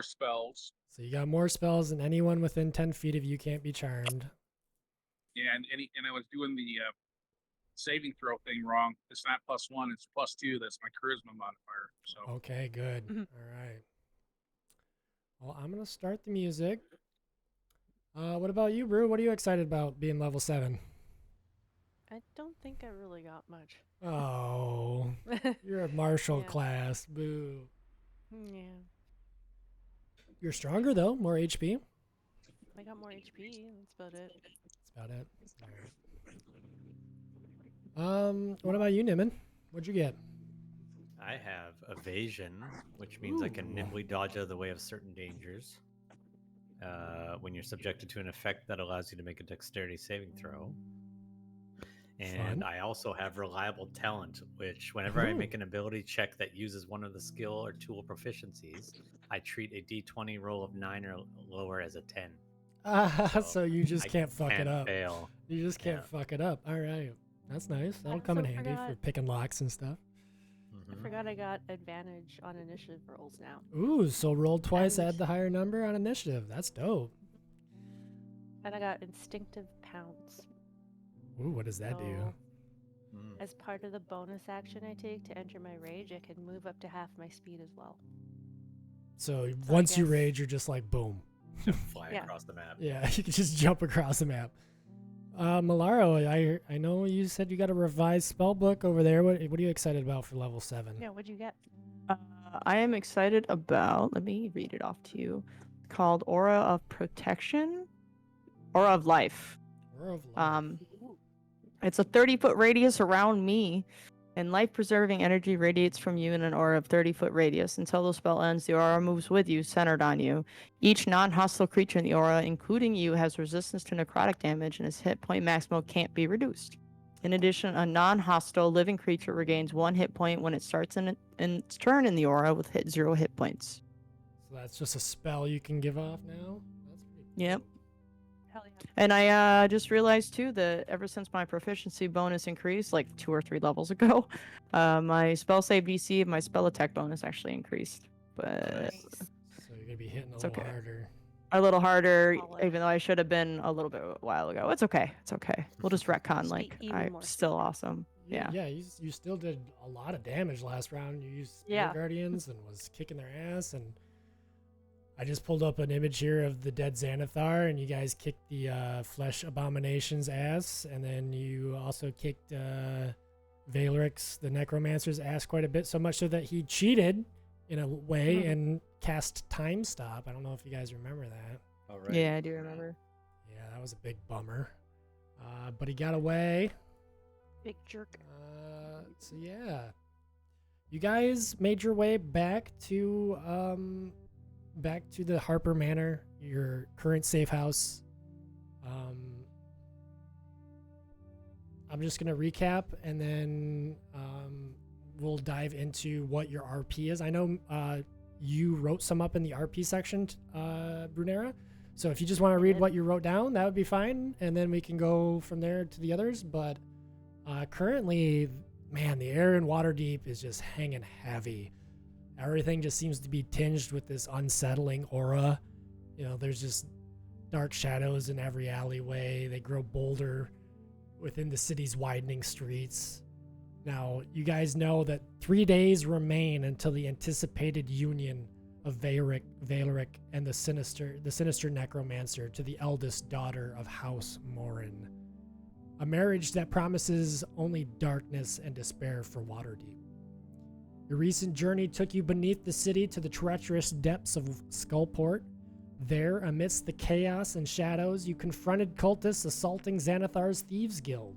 spells. So you got more spells than anyone within 10 feet of you can't be charmed. Yeah, and I was doing the saving throw thing wrong. It's not +1, it's +2. That's my charisma modifier. So Okay, good. Mhm. All right. Well, I'm going to start the music. What about you, Brew? What are you excited about being level 7? I don't think I really got much. Oh, you're a martial Yeah. class. Boo. Yeah. You're stronger, though. More HP. I got more HP. That's about it. That's about it. All right. What about you, Niman? What'd you get? I have evasion, which means I can Ooh. nimbly dodge out of the way of certain dangers. When you're subjected to an effect that allows you to make a dexterity saving throw. And Fun. I also have reliable talent, which whenever I Ooh. make an ability check that uses one of the skill or tool proficiencies, I treat a d20 roll of 9 or lower as a 10. So you just I can't fuck it up. fail. You just can't Yeah. fuck it up. All right. That's nice. I That'll come in also handy for forgot. picking locks and stuff. I forgot I got advantage on initiative rolls now. Ooh, so roll twice, And- add the higher number on initiative. That's dope. And I got instinctive pounce. Ooh, what does that do? So, Mm. as part of the bonus action I take to enter my rage, I can move up to half my speed as well. So I once you guess- rage, you're just like, boom. Fly Yeah. across the map. Yeah, you can just jump across the map. Malaro, I know you said you got a revised spell book over there. What are you excited about for level 7? Yeah, what'd you get? I am excited about, let me read it off to you, called Aura of Protection, Aura of Life. Aura of Life. It's a 30-foot radius around me, and life-preserving energy radiates from you in an aura of 30-foot radius. Until the spell ends, the aura moves with you, centered on you. Each non-hostile creature in the aura, including you, has resistance to necrotic damage, and its hit point maximum can't be reduced. In addition, a non-hostile living creature regains 1 hit point when it starts in its turn in the aura with 0 hit points. So that's just a spell you can give off now? That's pretty cool. Yep. Hell yeah. And I just realized too that ever since my proficiency bonus increased, like 2 or 3 levels ago, my spell save DC and my spell attack bonus actually increased. But Nice. So you're going to be hitting a It's little okay. harder. a little harder, Solid. even though I should have been a little bit a while ago. It's okay. It's okay. We'll just retcon. Speed Like even I'm more still speed. awesome. Yeah. Yeah, you still did a lot of damage last round. You used Spirit Yeah. Guardians and was kicking their ass. And I just pulled up an image here of the dead Xanathar, and you guys kicked the Flesh Abomination's ass. And then you also kicked Valerix, the Necromancer's ass, quite a bit, so much so that he cheated in a way and cast Time Stop. I don't know if you guys remember that. All right. Yeah, I do remember. Yeah, that was a big bummer. But he got away. Big jerk. So yeah, you guys made your way back to the Harper Manor, your current safe house. I'm just gonna recap, and then we'll dive into what your RP is. I know you wrote some up in the RP section, Brunera. So if you just want to read did. what you wrote down, that would be fine, and then we can go from there to the others. But currently, man, the air in Waterdeep is just hanging heavy. Everything just seems to be tinged with this unsettling aura. You know, there's just dark shadows in every alleyway. They grow bolder within the city's widening streets. Now, you guys know that 3 days remain until the anticipated union of Valeric and the sinister necromancer to the eldest daughter of House Morin. A marriage that promises only darkness and despair for Waterdeep. Your recent journey took you beneath the city to the treacherous depths of Skullport. There, amidst the chaos and shadows, you confronted cultists assaulting Xanathar's Thieves Guild.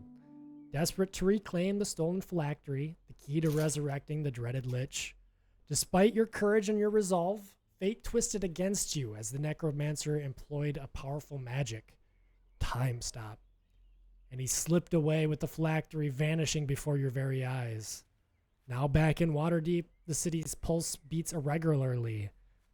Desperate to reclaim the stolen phylactery, the key to resurrecting the dreaded Lich. Despite your courage and your resolve, fate twisted against you as the necromancer employed a powerful magic, Time Stop. And he slipped away with the phylactery vanishing before your very eyes. Now back in Waterdeep, the city's pulse beats irregularly,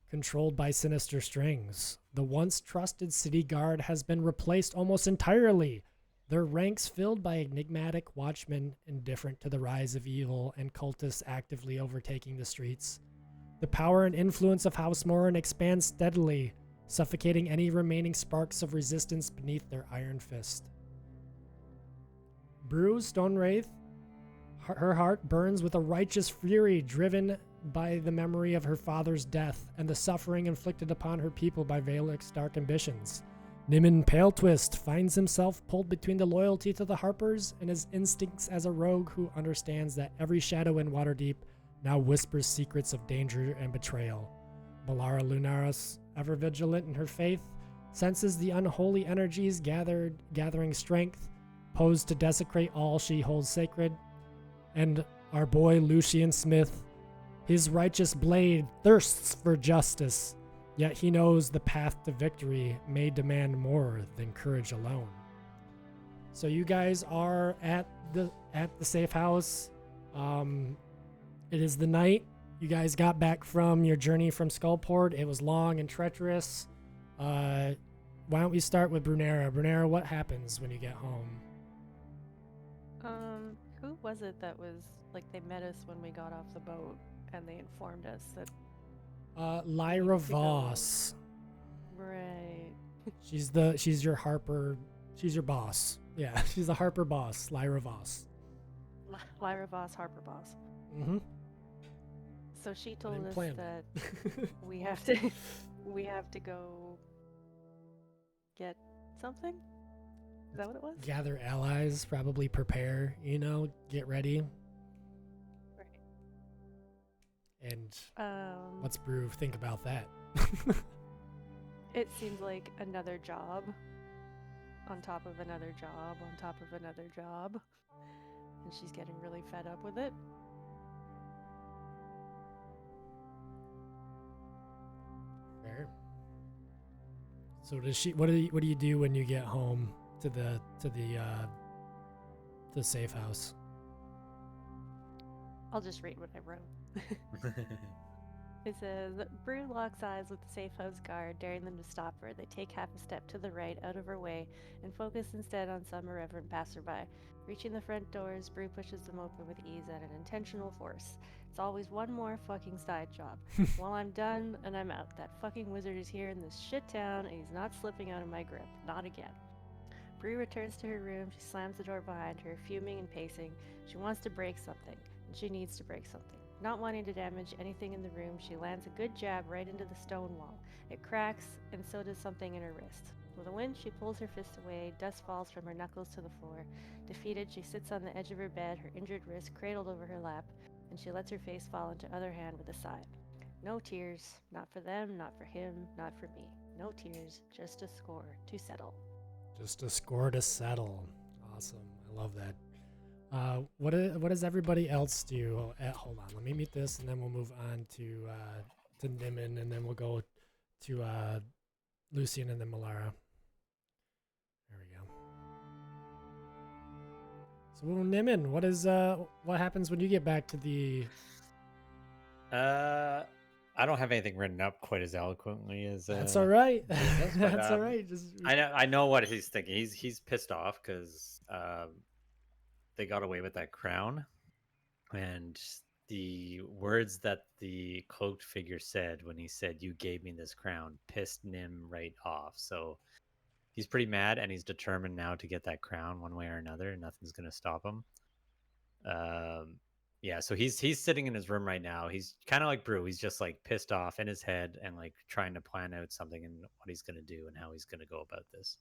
controlled by sinister strings. The once trusted city guard has been replaced almost entirely, their ranks filled by enigmatic watchmen indifferent to the rise of evil and cultists actively overtaking the streets. The power and influence of House Morin expands steadily, suffocating any remaining sparks of resistance beneath their iron fist. Brew, Stone Wraith, her heart burns with a righteous fury driven by the memory of her father's death and the suffering inflicted upon her people by Valek's dark ambitions. Nimon Paletwist finds himself pulled between the loyalty to the Harpers and his instincts as a rogue who understands that every shadow in Waterdeep now whispers secrets of danger and betrayal. Balara Lunaris, ever vigilant in her faith, senses the unholy energies gathering strength, posed to desecrate all she holds sacred. And our boy Lucian Smith, his righteous blade thirsts for justice, yet he knows the path to victory may demand more than courage alone. So you guys are at the safe house. It is the night. You guys got back from your journey from Skullport. It was long and treacherous. Why don't we start with Brunera? Brunera, what happens when you get home? Who was it that was like they met us when we got off the boat and they informed us that Lyra to go. Voss. right? She's your Harper. She's your boss. Yeah, she's the Harper boss, Lyra Voss. Lyra Voss, Harper Boss. Mm-hmm. So she told didn't us plan that that. we have to go get something. Is that what it was? Gather allies, probably prepare, get ready. Right. And Um, what's Brew think about that? It seems like another job on top of another job on top of another job. And she's getting really fed up with it. Fair. So does she? What do you do when you get home to the safe house? I'll just read what I wrote. It says, Brew locks eyes with the safe house guard, daring them to stop her. They take half a step to the right, out of her way, and focus instead on some irreverent passerby. Reaching the front doors, Brew pushes them open with ease at an intentional force. It's always one more fucking side job. Well, I'm done, and I'm out. That fucking wizard is here in this shit town, and he's not slipping out of my grip. Not again. Bree returns to her room. She slams the door behind her, fuming and pacing. She wants to break something, and she needs to break something. Not wanting to damage anything in the room, she lands a good jab right into the stone wall. It cracks, and so does something in her wrist. With a winch, she pulls her fist away. Dust falls from her knuckles to the floor. Defeated, she sits on the edge of her bed, her injured wrist cradled over her lap, and she lets her face fall into other hand with a sigh. No tears. Not for them, not for him, not for me. No tears, just a score to settle. Just a score to settle. Awesome. I love that. What does everybody else do? Hold on, let me mute this, and then we'll move on to Nimon, and then we'll go to Lucian, and then Malara. There we go. So Nimon, what happens when you get back to the? I don't have anything written up quite as eloquently as. That's all right. But, That's all right. Just I know what he's thinking. He's pissed off because they got away with that crown, and the words that the cloaked figure said when he said, "You gave me this crown," pissed Nim right off. So he's pretty mad, and he's determined now to get that crown one way or another, and nothing's gonna stop him. Yeah, so he's sitting in his room right now. He's kind of like Brew. He's just like pissed off in his head and like trying to plan out something and what he's gonna do and how he's gonna go about this.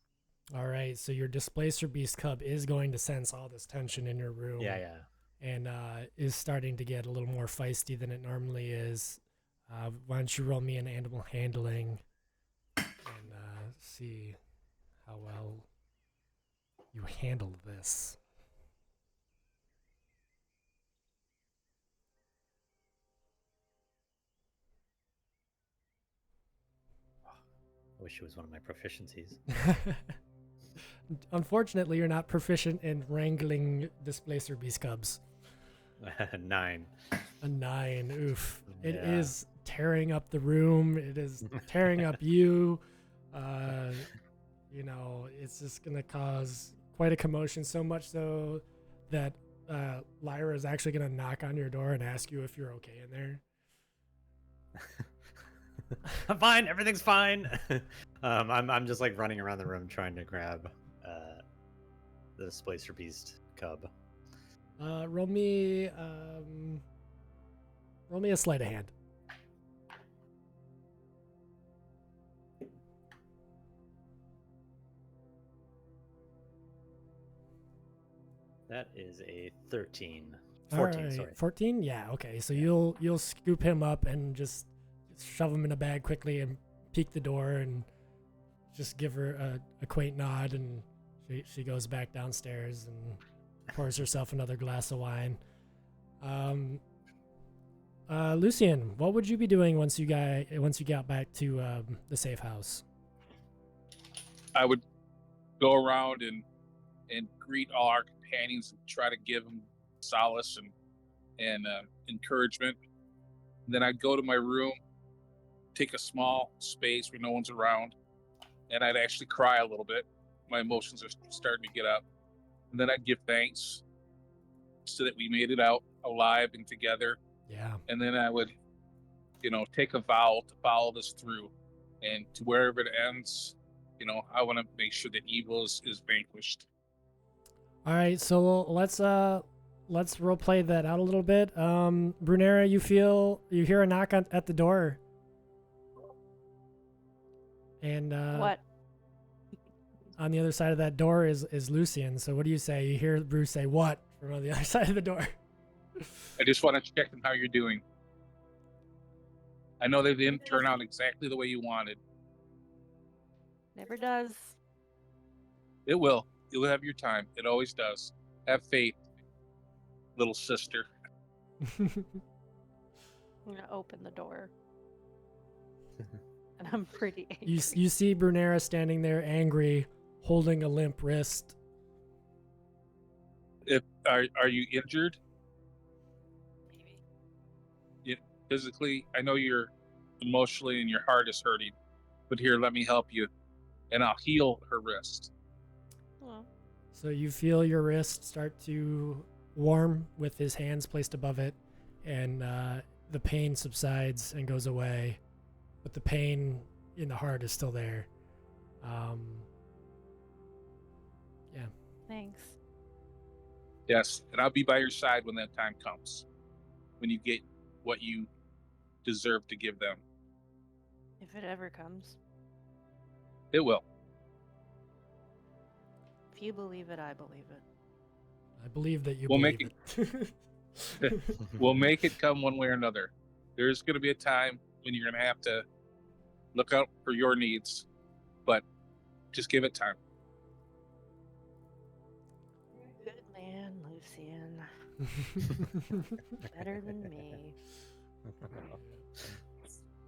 all right. So your Displacer Beast Cub is going to sense all this tension in your room. Yeah. And is starting to get a little more feisty than it normally is. Why don't you roll me an animal handling and see how well you handle this. I wish it was one of my proficiencies. Unfortunately, you're not proficient in wrangling Displacer Beast Cubs. 9. A 9. Oof. It Yeah. is tearing up the room. It is tearing up you. It's just going to cause quite a commotion, so much so that Lyra is actually going to knock on your door and ask you if you're okay in there. I'm fine. Everything's fine. I'm just like running around the room trying to grab the Displacer Beast cub. Roll me a sleight of hand. That is a 13. All 14, right, sorry. 14. Yeah. Okay. So you'll scoop him up and just shove him in a bag quickly and peek the door and just give her a quaint nod, and she goes back downstairs and pours herself another glass of wine. Lucian, what would you be doing once you got back to the safe house? I would go around and greet all our companions and try to give them solace and encouragement. And then I'd go to my room, take a small space where no one's around, and I'd actually cry a little bit. My emotions are starting to get up. And then I'd give thanks so that we made it out alive and together. Yeah. And then I would, take a vow to follow this through, and to wherever it ends, I want to make sure that evil is vanquished. All right. So let's role play that out a little bit. Brunera, you hear a knock at the door. And What? on the other side of that door is Lucian. So what do you say? You hear Bruce say what from on the other side of the door. I just want to check on how you're doing. I know they didn't turn out exactly the way you wanted. Never does. It will. You'll have your time. It always does. Have faith, little sister. I'm gonna open the door. And I'm pretty angry. You see Brunera standing there angry, holding a limp wrist. Are you injured? Maybe. Physically? I know you're emotionally and your heart is hurting, but here, let me help you, and I'll heal her wrist. Well, So you feel your wrist start to warm with his hands placed above it, and the pain subsides and goes away, but the pain in the heart is still there. Yeah. thanks. Yes, and I'll be by your side when that time comes, when you get what you deserve to give them. If it ever comes. It will. If you believe it, I believe it. I believe that you We'll believe make it. We'll make it come one way or another. There's going to be a time when you're going to have to look out for your needs, but just give it time. Good man, Lucian. Better than me.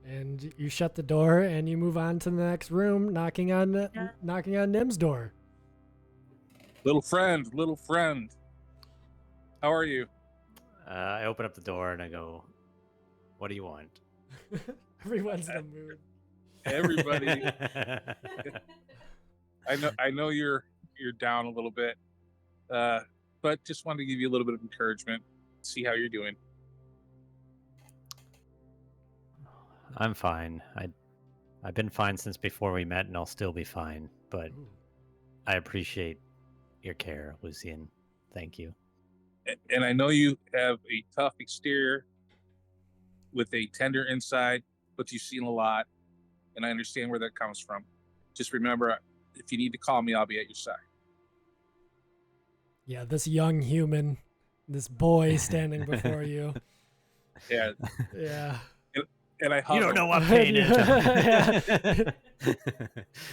And you shut the door and you move on to the next room, knocking on Nim's door. Little friend, how are you? I open up the door and I go, "What do you want?" Everyone's in the mood. Everybody, I know you're down a little bit, but just wanted to give you a little bit of encouragement, see how you're doing. I'm fine. I've been fine since before we met, and I'll still be fine. But Ooh. I appreciate your care, Lucian. Thank you. And I know you have a tough exterior with a tender inside, but you've seen a lot, and I understand where that comes from. Just remember, if you need to call me, I'll be at your side. Yeah, this young human, this boy standing before you. Yeah, Yeah. and I hug You don't him, know what pain is.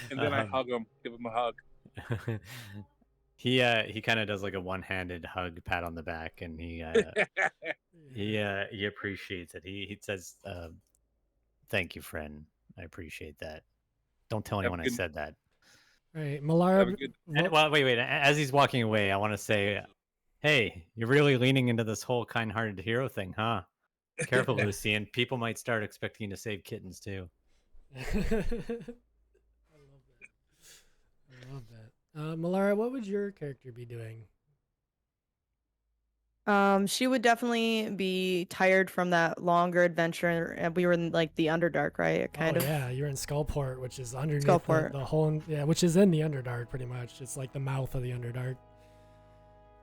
and then I hug him, give him a hug. He kind of does like a one-handed hug, pat on the back, and he appreciates it. He says, "Thank you, friend. I appreciate that. Don't tell anyone I good- said that." All right, Have a Malara. good. And, well, wait. As he's walking away, I want to say, "Hey, you're really leaning into this whole kind-hearted hero thing, huh? Careful, Lucian. People might start expecting you to save kittens too." I love that. Malara, what would your character be doing? She would definitely be tired from that longer adventure. And we were in like the Underdark, right? Kind Oh of. yeah, you're in Skullport, which is underneath Skullport. the whole which is in the Underdark pretty much. It's like the mouth of the Underdark.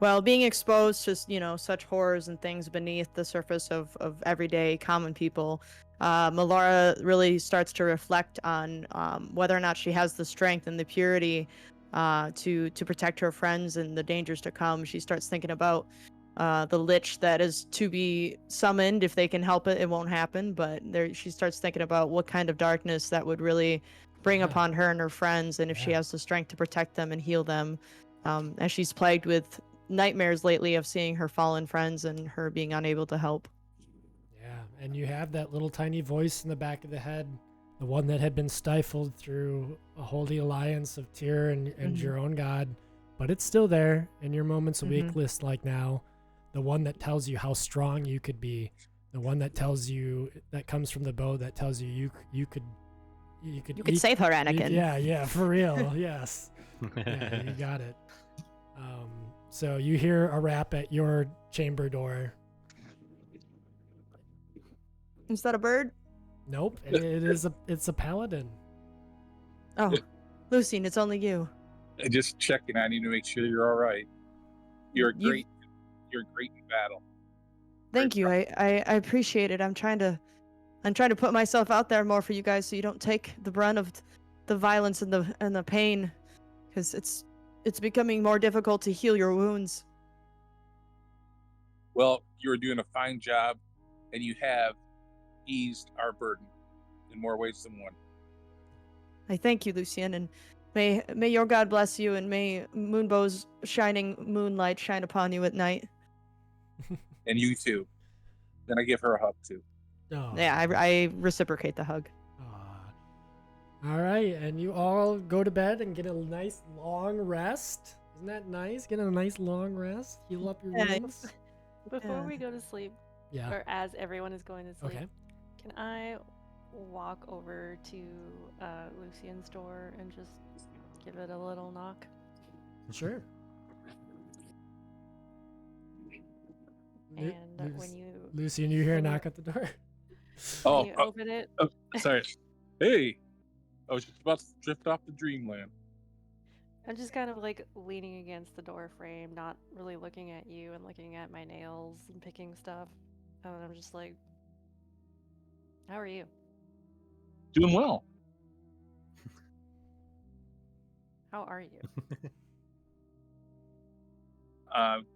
Well, being exposed to such horrors and things beneath the surface of everyday common people, Melara really starts to reflect on whether or not she has the strength and the purity to protect her friends and the dangers to come. She starts thinking about the lich that is to be summoned. If they can help it, it won't happen. But she starts thinking about what kind of darkness that would really bring Yeah. upon her and her friends, and if she Yeah. has the strength to protect them and heal them. As she's plagued with nightmares lately of seeing her fallen friends and her being unable to help. Yeah, and you have that little tiny voice in the back of the head, the one that had been stifled through a holy alliance of Tyr and Mhm. your own god, but it's still there in your moments of Mhm. weakness like now. The one that tells you how strong you could be, the one that tells you that comes from the bow that tells you you could You could save her, Anakin. Yeah, for real. Yes. Yeah, you got it. So you hear a rap at your chamber door. Is that a bird? Nope, it's a paladin. Oh, Lucine, it's only you. And just checking on you to make sure you're all right. You're You- great. You're great in battle. Thank you. I appreciate it. I'm trying to put myself out there more for you guys, so you don't take the brunt of the violence and the pain, because it's becoming more difficult to heal your wounds. Well, you're doing a fine job, and you have eased our burden in more ways than one. I thank you, Lucien, and may your God bless you, and may Moonbow's shining moonlight shine upon you at night. And you too. Then I give her a hug too. Oh, Yeah, I reciprocate the hug. aw. All right, and you all go to bed and get a nice long rest. Isn't that nice? Get a nice long rest. Heal up your Yeah. wounds. Before Yeah. we go to sleep, Yeah. or as everyone is going to sleep, Okay. can I walk over to Lucian's door and just give it a little knock? Sure. And when you Lucian, you hear a when you- knock at the door. Oh, you open it, sorry. Hey, I was just about to drift off to dreamland. I'm just kind of like leaning against the door frame, not really looking at you and looking at my nails and picking stuff. And I'm just like, how are you? Doing well. How are you?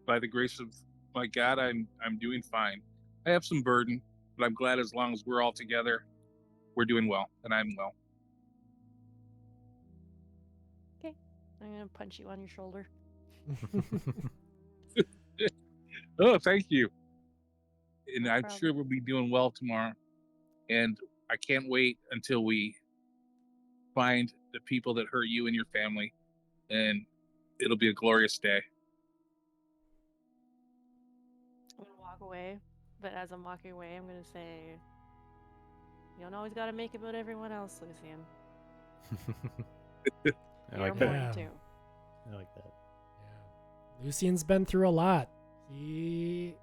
By the grace of my God, I'm doing fine. I have some burden, but I'm glad as long as we're all together, we're doing well, and I'm well. I'm gonna punch you on your shoulder. Oh, thank you. And I'm problem. sure we'll be doing well tomorrow. And I can't wait until we find the people that hurt you and your family, and it'll be a glorious day. I'm gonna walk away, but as I'm walking away, I'm gonna say, "You don't always gotta make it about everyone else, Lucian. I You're like that. important Yeah. too." I like that. Yeah. Lucian's been through a lot. He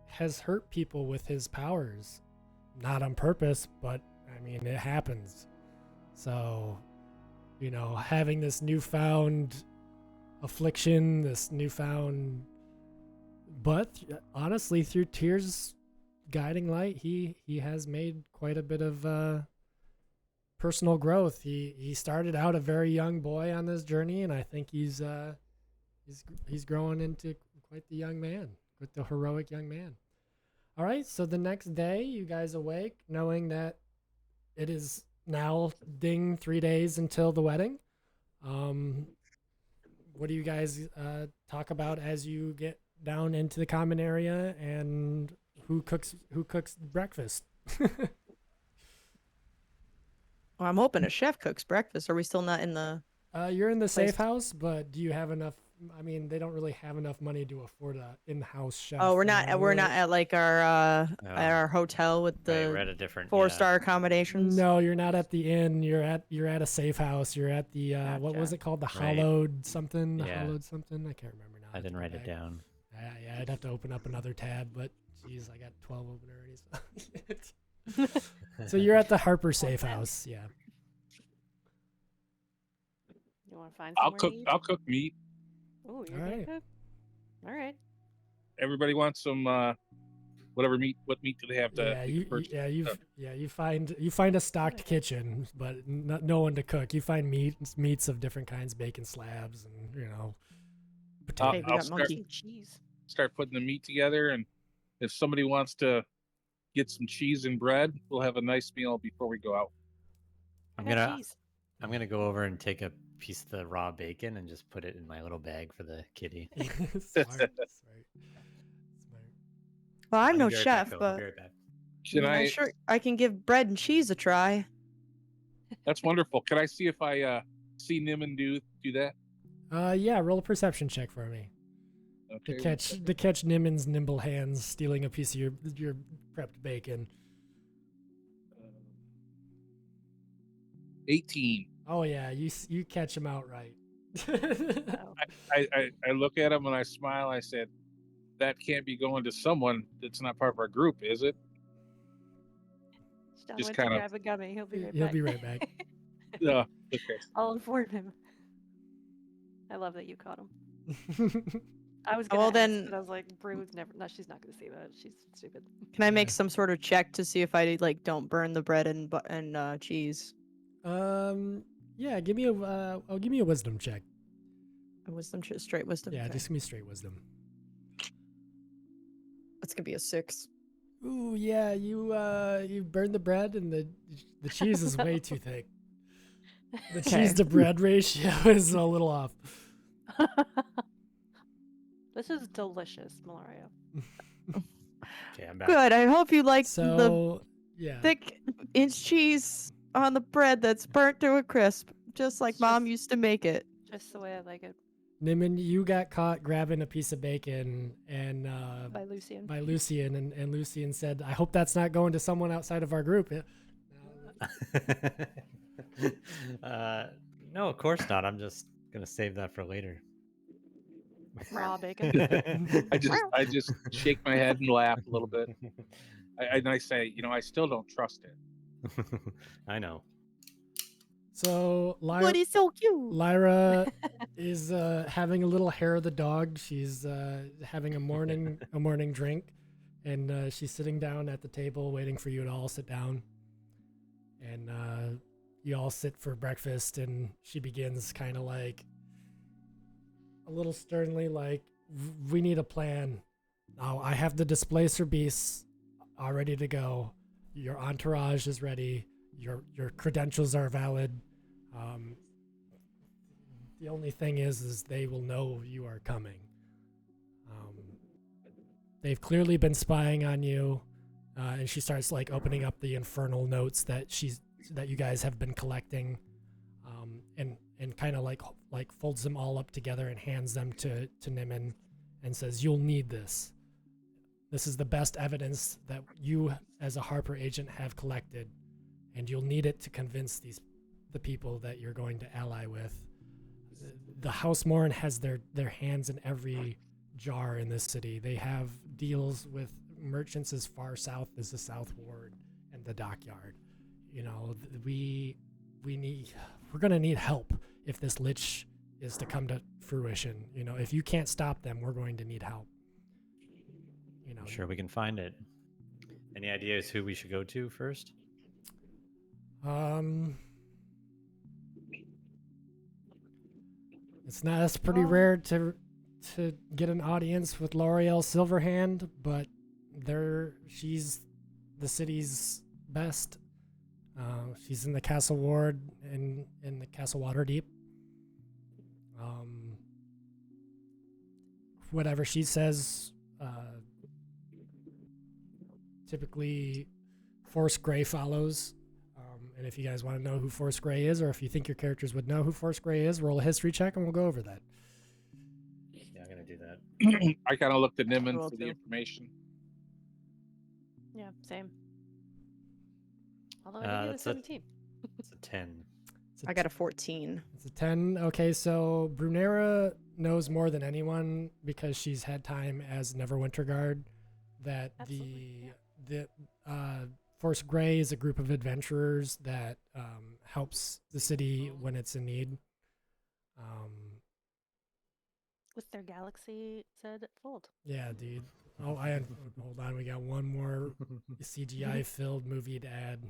has hurt people with his powers. Not on purpose, but I mean, it happens. So, having this newfound affliction, this newfound. But honestly, through Tyr's guiding light, he has made quite a bit of personal growth. He started out a very young boy on this journey, and I think he's growing into quite the young man, quite the heroic young man. All right, so the next day, you guys awake, knowing that it is now ding 3 days until the wedding. What do you guys talk about as you get down into the common area, and who cooks breakfast? Well, I'm hoping a chef cooks breakfast. Are we still not in the? You're in the safe Place- house, but do you have enough? I mean, they don't really have enough money to afford a in-house chef. Oh, we're not at like our Oh. at our hotel with Right, we're the at a different 4-star accommodations. No, you're not at the inn. You're at a safe house. You're at the what was Gotcha. it called? The Right. hollowed something. The Yeah. hollowed something. I can't remember now. I didn't write it Okay. down. Yeah, I'd have to open up another tab, but geez, I got 12 open already. So you're at the Harper safe house, yeah. You want to find I'll somewhere cook. to eat? I'll cook meat. Oh, you're Alright. gonna cook? All right. Everybody wants some whatever meat. What meat do they have to? Yeah, we can purchase? you find a stocked kitchen, but no one to cook. You find meats of different kinds, bacon slabs, and I'll, Hey, we I'll got start monkey. Cheese. putting the meat together, and if somebody wants to get some cheese and bread, we'll have a nice meal before we go out. I I'm got gonna cheese. I'm gonna go over and take a piece of the raw bacon and just put it in my little bag for the kitty. smart. Well, I'm I'll no be right back, chef, Phil. I'll but be right back. Can I? I can give bread and cheese a try. That's wonderful. Can I see if I see Niman do that? Yeah, roll a perception check for me. Okay. To catch Niman's nimble hands stealing a piece of your prepped bacon. 18. Oh yeah, you catch him outright. Oh, I look at him and I smile. I said, "That can't be going to someone that's not part of our group, is it?" John Just went to kinda- grab a gummy. He'll be right He'll back. be right back. Okay. I'll inform him. I love that you caught him. I was gonna Well, ask, then- but I was like, Bru's never. No, she's not gonna see that. She's stupid. Can I make Yeah. some sort of check to see if I like don't burn the bread and cheese? Yeah, give me a wisdom check. A wisdom, straight wisdom. Yeah, okay. just give me straight wisdom. That's gonna be a 6. Ooh, yeah, you burned the bread and the cheese is way too thick. The Okay. cheese to bread ratio is a little off. This is delicious, Malaria. Okay, I'm back. Good. I hope you like the So yeah, thick inch cheese on the bread that's burnt to a crisp, just like It's Mom just- used to make it. Just the way I like it. Niman, you got caught grabbing a piece of bacon and By Lucian. by Lucian, and Lucian said, "I hope that's not going to someone outside of our group." No, of course not. I'm just gonna save that for later. Raw bacon. I just shake my head and laugh a little bit. And I say, I still don't trust it. I know. So But he's so cute. Lyra is having a little hair of the dog. She's having a morning drink, and she's sitting down at the table waiting for you to all sit down. And you all sit for breakfast, and she begins kind of like a little sternly, like, "We need a plan. Now I have the displacer beasts all ready to go. Your entourage is ready. Your credentials are valid. The only thing is they will know you are coming. They've clearly been spying on you." And she starts like opening up the infernal notes that you guys have been collecting, and kind of like folds them all up together and hands them to Niman, and says, "You'll need this. This is the best evidence that you, as a Harper agent, have collected, and you'll need it to convince the people that you're going to ally with. The House Morn has their hands in every jar in this city. They have deals with merchants as far south as the South Ward and the Dockyard. We're gonna need help if this lich is to come to fruition. If you can't stop them, we're going to need help. I'm sure we can find it. Any ideas who we should go to first? It's pretty rare to get an audience with L'Oreal Silverhand, but she's the city's best. She's in the Castle Ward in the Castle Waterdeep. Whatever she says, typically Force Grey follows. And if you guys want to know who Force Grey is, or if you think your characters would know who Force Grey is, roll a history check and we'll go over that. Yeah, I'm gonna do that. I kind of looked at Niman will for the too. information. Yeah, same. Although I did get a that's a- 17. It's a 10. It's a I got a 14. It's a 10. Okay, so Brunera knows more than anyone because she's had time as Neverwinter Guard that Absolutely, the Force Grey is a group of adventurers that helps the city when it's in need. With their galaxy said fold. Yeah, dude. Oh, hold on. We got one more CGI filled movie to add.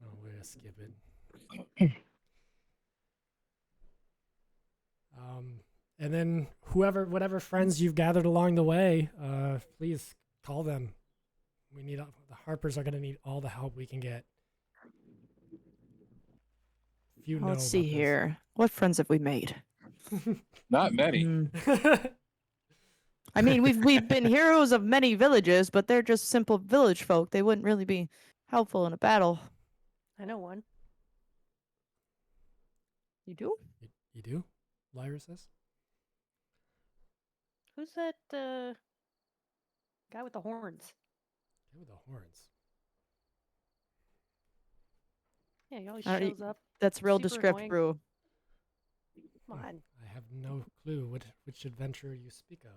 Oh, we're gonna skip it. And then whatever friends you've gathered along the way, please call them. We need the Harpers are gonna need all the help we can get. If you know Let's see about this. here. What friends have we made? Not many. I mean, we've been heroes of many villages, but they're just simple village folk. They wouldn't really be helpful in a battle. I know one. You do? You do? Lyra says. Who's that guy with the horns? Give the horns. Yeah, he always Alright, shows up. That's real Super descript, annoying. brew. Come on. I have no clue which adventure you speak of.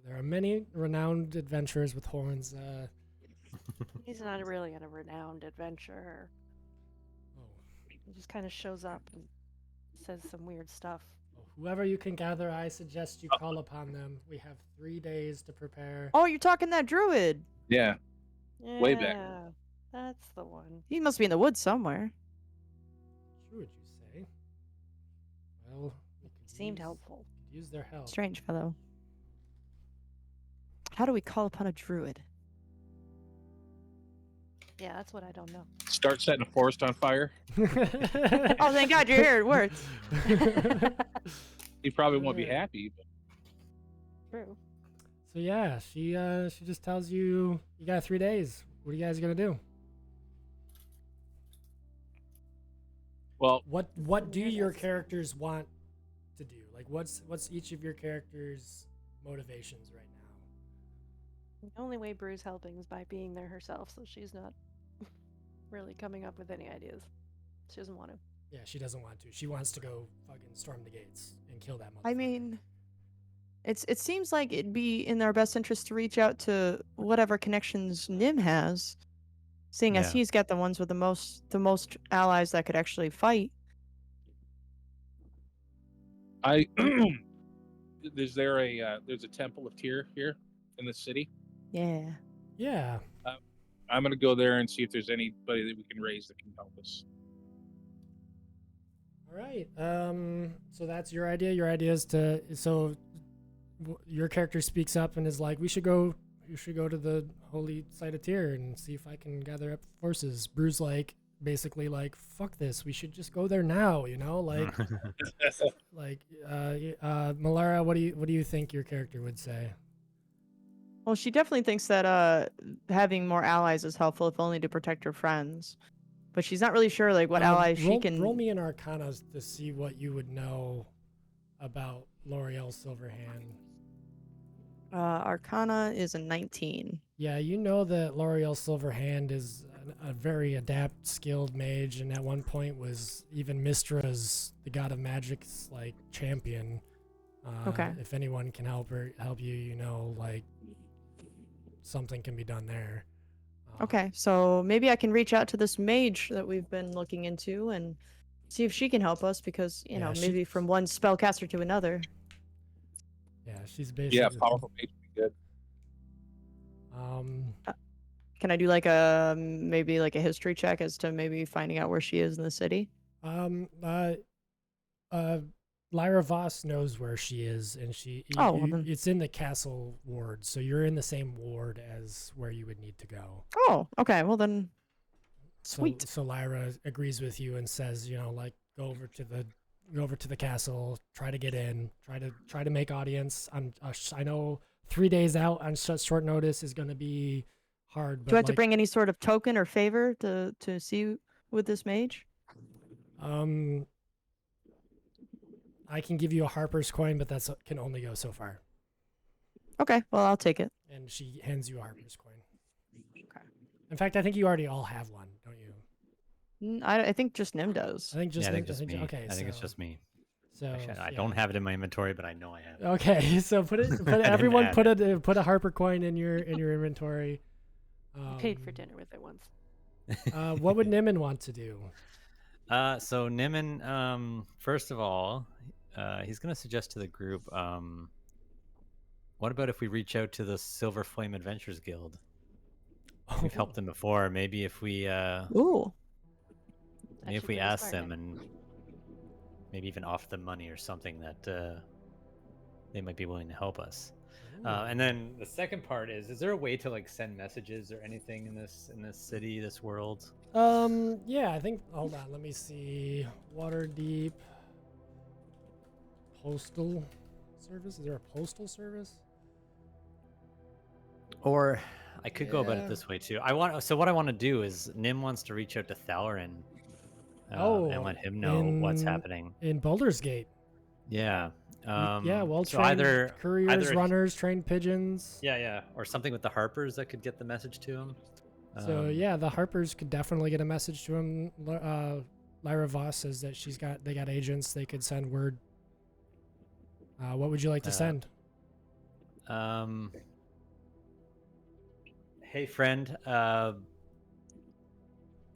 There are many renowned adventurers with horns. He's not really a renowned adventurer. Oh, He just kind of shows up and says some weird stuff. whoever you can gather, I suggest you call upon them. We have 3 days to prepare. Oh, you're talking that druid. Yeah. Yeah, Way back. that's the one. He must be in the woods somewhere. True, would you say? Well, we could Seemed use- helpful. could use their help. Strange fellow. How do we call upon a druid? Yeah, that's what I don't know. Start setting a forest on fire. Oh, thank God you're here. It worked. He probably won't be Yeah. happy. But True. So yeah, she just tells you you got 3 days. What are you guys gonna do? well, What do Yeah, your that's- characters want to do? Like what's each of your characters' motivations right now? The only way Bru's helping is by being there herself, so she's not really coming up with any ideas. She doesn't want to. Yeah, she doesn't want to. She wants to go fucking storm the gates and kill that motherfucker. I mean, it seems like it'd be in our best interest to reach out to whatever connections Nim has, seeing as Yeah. he's got the ones with the most allies that could actually fight. I there's a temple of Tyr here in the city. Yeah. yeah. I'm gonna go there and see if there's anybody that we can raise that can help us. All right. So that's your idea. Your idea is your character speaks up and is like, you should go to the holy site of Tyr and see if I can gather up forces. Bru's like, basically like, fuck this. We should just go there now. You know, like, Malara, what do you think your character would say? Well, she definitely thinks that having more allies is helpful, if only to protect her friends. But she's not really sure like what allies she can. roll me an Arcana to see what you would know about L'Oreal Silverhand. Arcana is a 19. Yeah, you know that L'Oreal Silverhand is a very adept, skilled mage, and at one point was even Mistra's, the god of magic's like champion. Okay. If anyone can help you, you know, like something can be done there. Okay, so maybe I can reach out to this mage that we've been looking into and see if she can help us, because you Yeah, know, she- maybe from one spellcaster to another. Yeah, she's basically. Yeah, powerful mage would be good. Can I do like a maybe like a history check as to maybe finding out where she is in the city? Lyra Voss knows where she is, and Oh, well then. it's in the castle ward, so you're in the same ward as where you would need to go. Oh, okay. Well then, So- sweet. So Lyra agrees with you and says, you know, like go over to the castle, try to get in, try to make audience. I know 3 days out on such short notice is going to be hard. But Do I have to like, bring any sort of token or favor to see with this mage? I can give you a Harper's coin, but that can only go so far. Okay, well I'll take it. And she hands you a Harper's coin. Okay. In fact, I think you already all have one, don't you? I think just Nim does. I think just yeah, I think just me. okay. I think it's so- just me. So Actually, I yeah. don't have it in my inventory, but I know I have it. Okay, so put it. Put didn't everyone add put a Harper coin in your inventory. I paid for Um, dinner with it once. What would Nimin want to do? So Nimin, first of all, he's gonna suggest to the group, what about if we reach out to the Silver Flame Adventures Guild? We've helped them before. Maybe if we Ooh. maybe if Actually we pretty ask smart, them Nick. and maybe even offer them money or something that they might be willing to help us. And then the second part is there a way to like send messages or anything in this city, this world? Yeah, I think. Hold on, let me see. Waterdeep postal service. Is there a postal service? Or I could go about Yeah. it this way too. So what I want to do is Nim wants to reach out to Thalarin and let him know what's happening. in Baldur's Gate. Yeah. Yeah, well so trained either couriers, runners, trained pigeons. Yeah, or something with the Harpers that could get the message to him. So yeah, the Harpers could definitely get a message to him. Lyra Voss says that they got agents. They could send word. What would you like to send? Hey friend,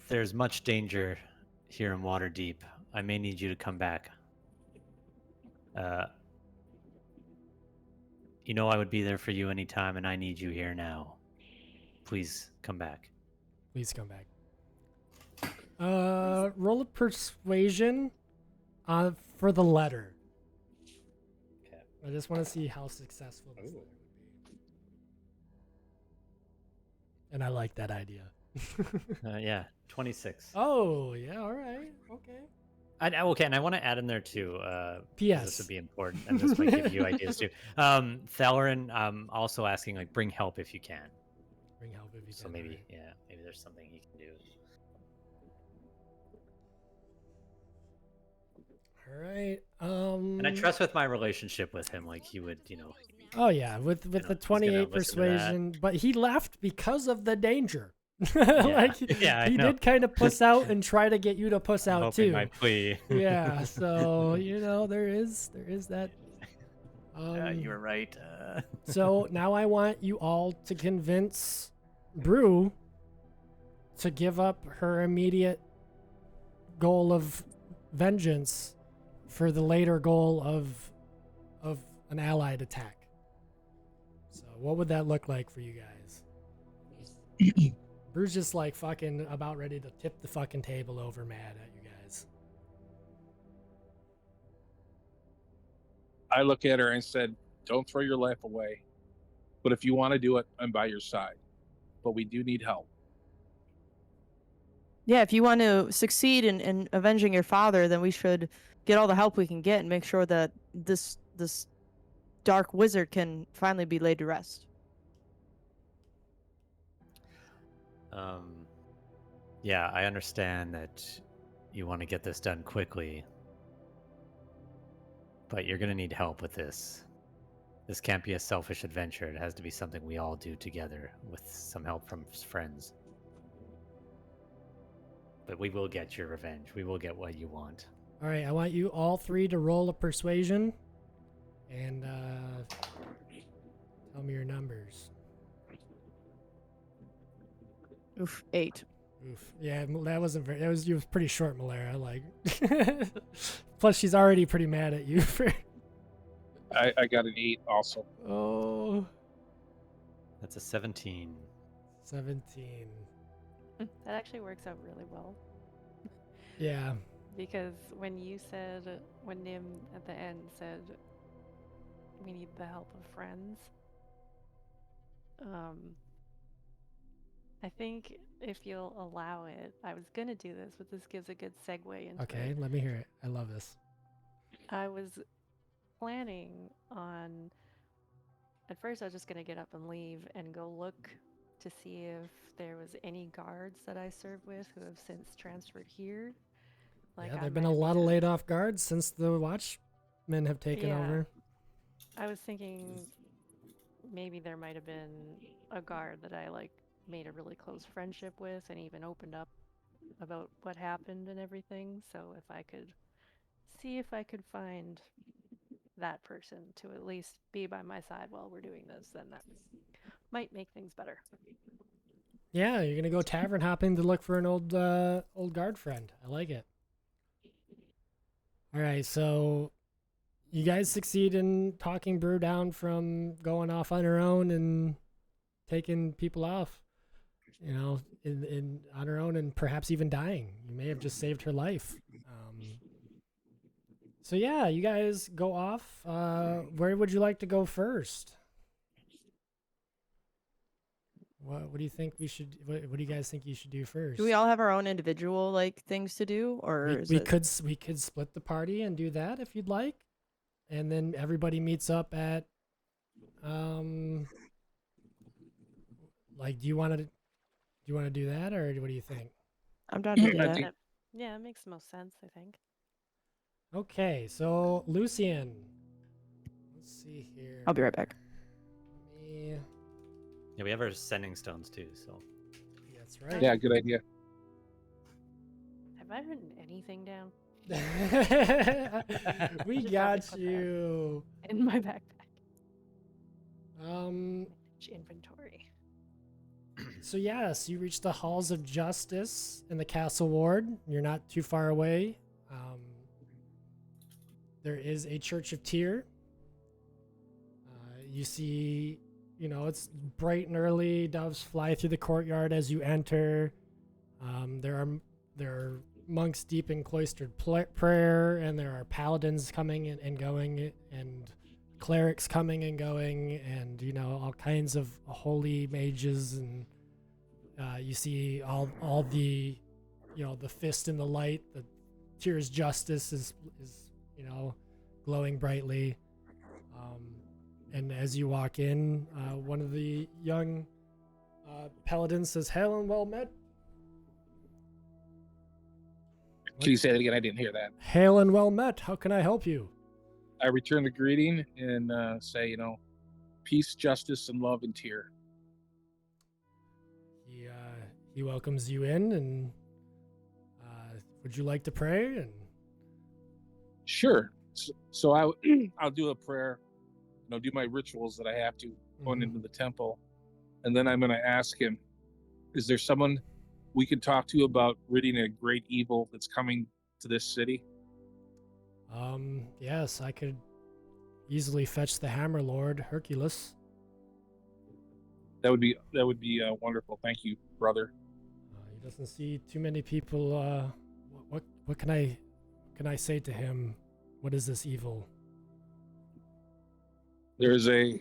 there's much danger here in Waterdeep. I may need you to come back. You know I would be there for you anytime, and I need you here now. Please come back. Please come back. Roll a persuasion for the letter. Okay. I just want to see how successful this Ooh. letter would be. And I like that idea. Yeah, 26. Oh, yeah, all right. Okay. Okay, and I want to add in there too. 'Cause P.S. this would be important, and this might give you ideas too. Thalarin, also asking like, bring help if you can. Bring help if you So can. maybe, alright. yeah, maybe there's something he can do. All right. And I trust with my relationship with him, like he would, Oh yeah, with know, the he's gonna 28 listen to that. persuasion, but he left because of the danger. Yeah, I he know. did kind of puss out and try to get you to puss out hoping too. my plea. Yeah, so there is that. You were right. So now I want you all to convince Brew to give up her immediate goal of vengeance for the later goal of an allied attack. So what would that look like for you guys? Brew's just like fucking about ready to tip the fucking table over mad at you guys. I look at her and said, "Don't throw your life away. But if you want to do it, I'm by your side. But we do need help." Yeah, if you want to succeed in avenging your father, then we should get all the help we can get and make sure that this dark wizard can finally be laid to rest. Yeah, I understand that you want to get this done quickly, but you're gonna need help with this. This can't be a selfish adventure. It has to be something we all do together with some help from friends. But we will get your revenge. We will get what you want. All right, I want you all three to roll a persuasion and tell me your numbers. Oof, 8. Oof. Yeah, that wasn't very. You was pretty short, Malera. Like, plus she's already pretty mad at you for. I got an 8 also. Oh. That's a 17. 17. That actually works out really well. Yeah. Because when Nim at the end said, we need the help of friends, I think if you'll allow it, I was going to do this, but this gives a good segue into Okay, it. let me hear it. I love this. I was planning on, at first I was just going to get up and leave and go look to see if there was any guards that I served with who have since transferred here. Yeah, I there've been a might have lot of made laid off guards since the Watchmen have taken Yeah. over. I was thinking maybe there might have been a guard that I made a really close friendship with and even opened up about what happened and everything. So if I could see if I could find that person to at least be by my side while we're doing this. Then that might make things better. Yeah, you're gonna go tavern hopping to look for an old guard friend. I like it. All right, so you guys succeed in talking Brew down from going off on her own and taking people off, you know, in on her own and perhaps even dying. You may have just saved her life. So yeah, you guys go off. Where would you like to go first? What do you think we should? What do you guys think you should do first? Do we all have our own individual like things to do, or is we it... could split the party and do that if you'd like, and then everybody meets up at like do you want to do that, or what do you think? I'm down to do I that. think- Yeah, it makes the most sense, I think. Okay, so Lucian, let's see here. I'll be right back. Let me- Yeah, we have our sending stones too. So That's right. Yeah, good idea. Have I written anything down We Should probably got put that. you. in my backpack? Um. Inventory. So yes, you reach the halls of justice in the castle ward. You're not too far away. There is a church of Tyr. You see, you know, it's bright and early. Doves fly through the courtyard as you enter. There are monks deep in cloistered prayer, and there are paladins coming and going, and clerics coming and going, and you know, all kinds of holy mages, and you see all the, you know, the fist in the light. The Tyr's justice is you know, glowing brightly. And as you walk in, one of the young paladins says, "Hail and well met." Can you say that again? I didn't hear that. Hail and well met. How can I help you? I return the greeting and say, you know, peace, justice, and love in Tyr. He welcomes you in, and would you like to pray? And Sure. So I'll do a prayer, you know, do my rituals that I have to going into the temple, and then I'm going to ask him, is there someone we can talk to about ridding a great evil that's coming to this city? Yes, I could easily fetch the Hammer Lord, Hercules. That would be wonderful. Thank you, brother. He doesn't see too many people. What can I say to him? What is this evil? There's a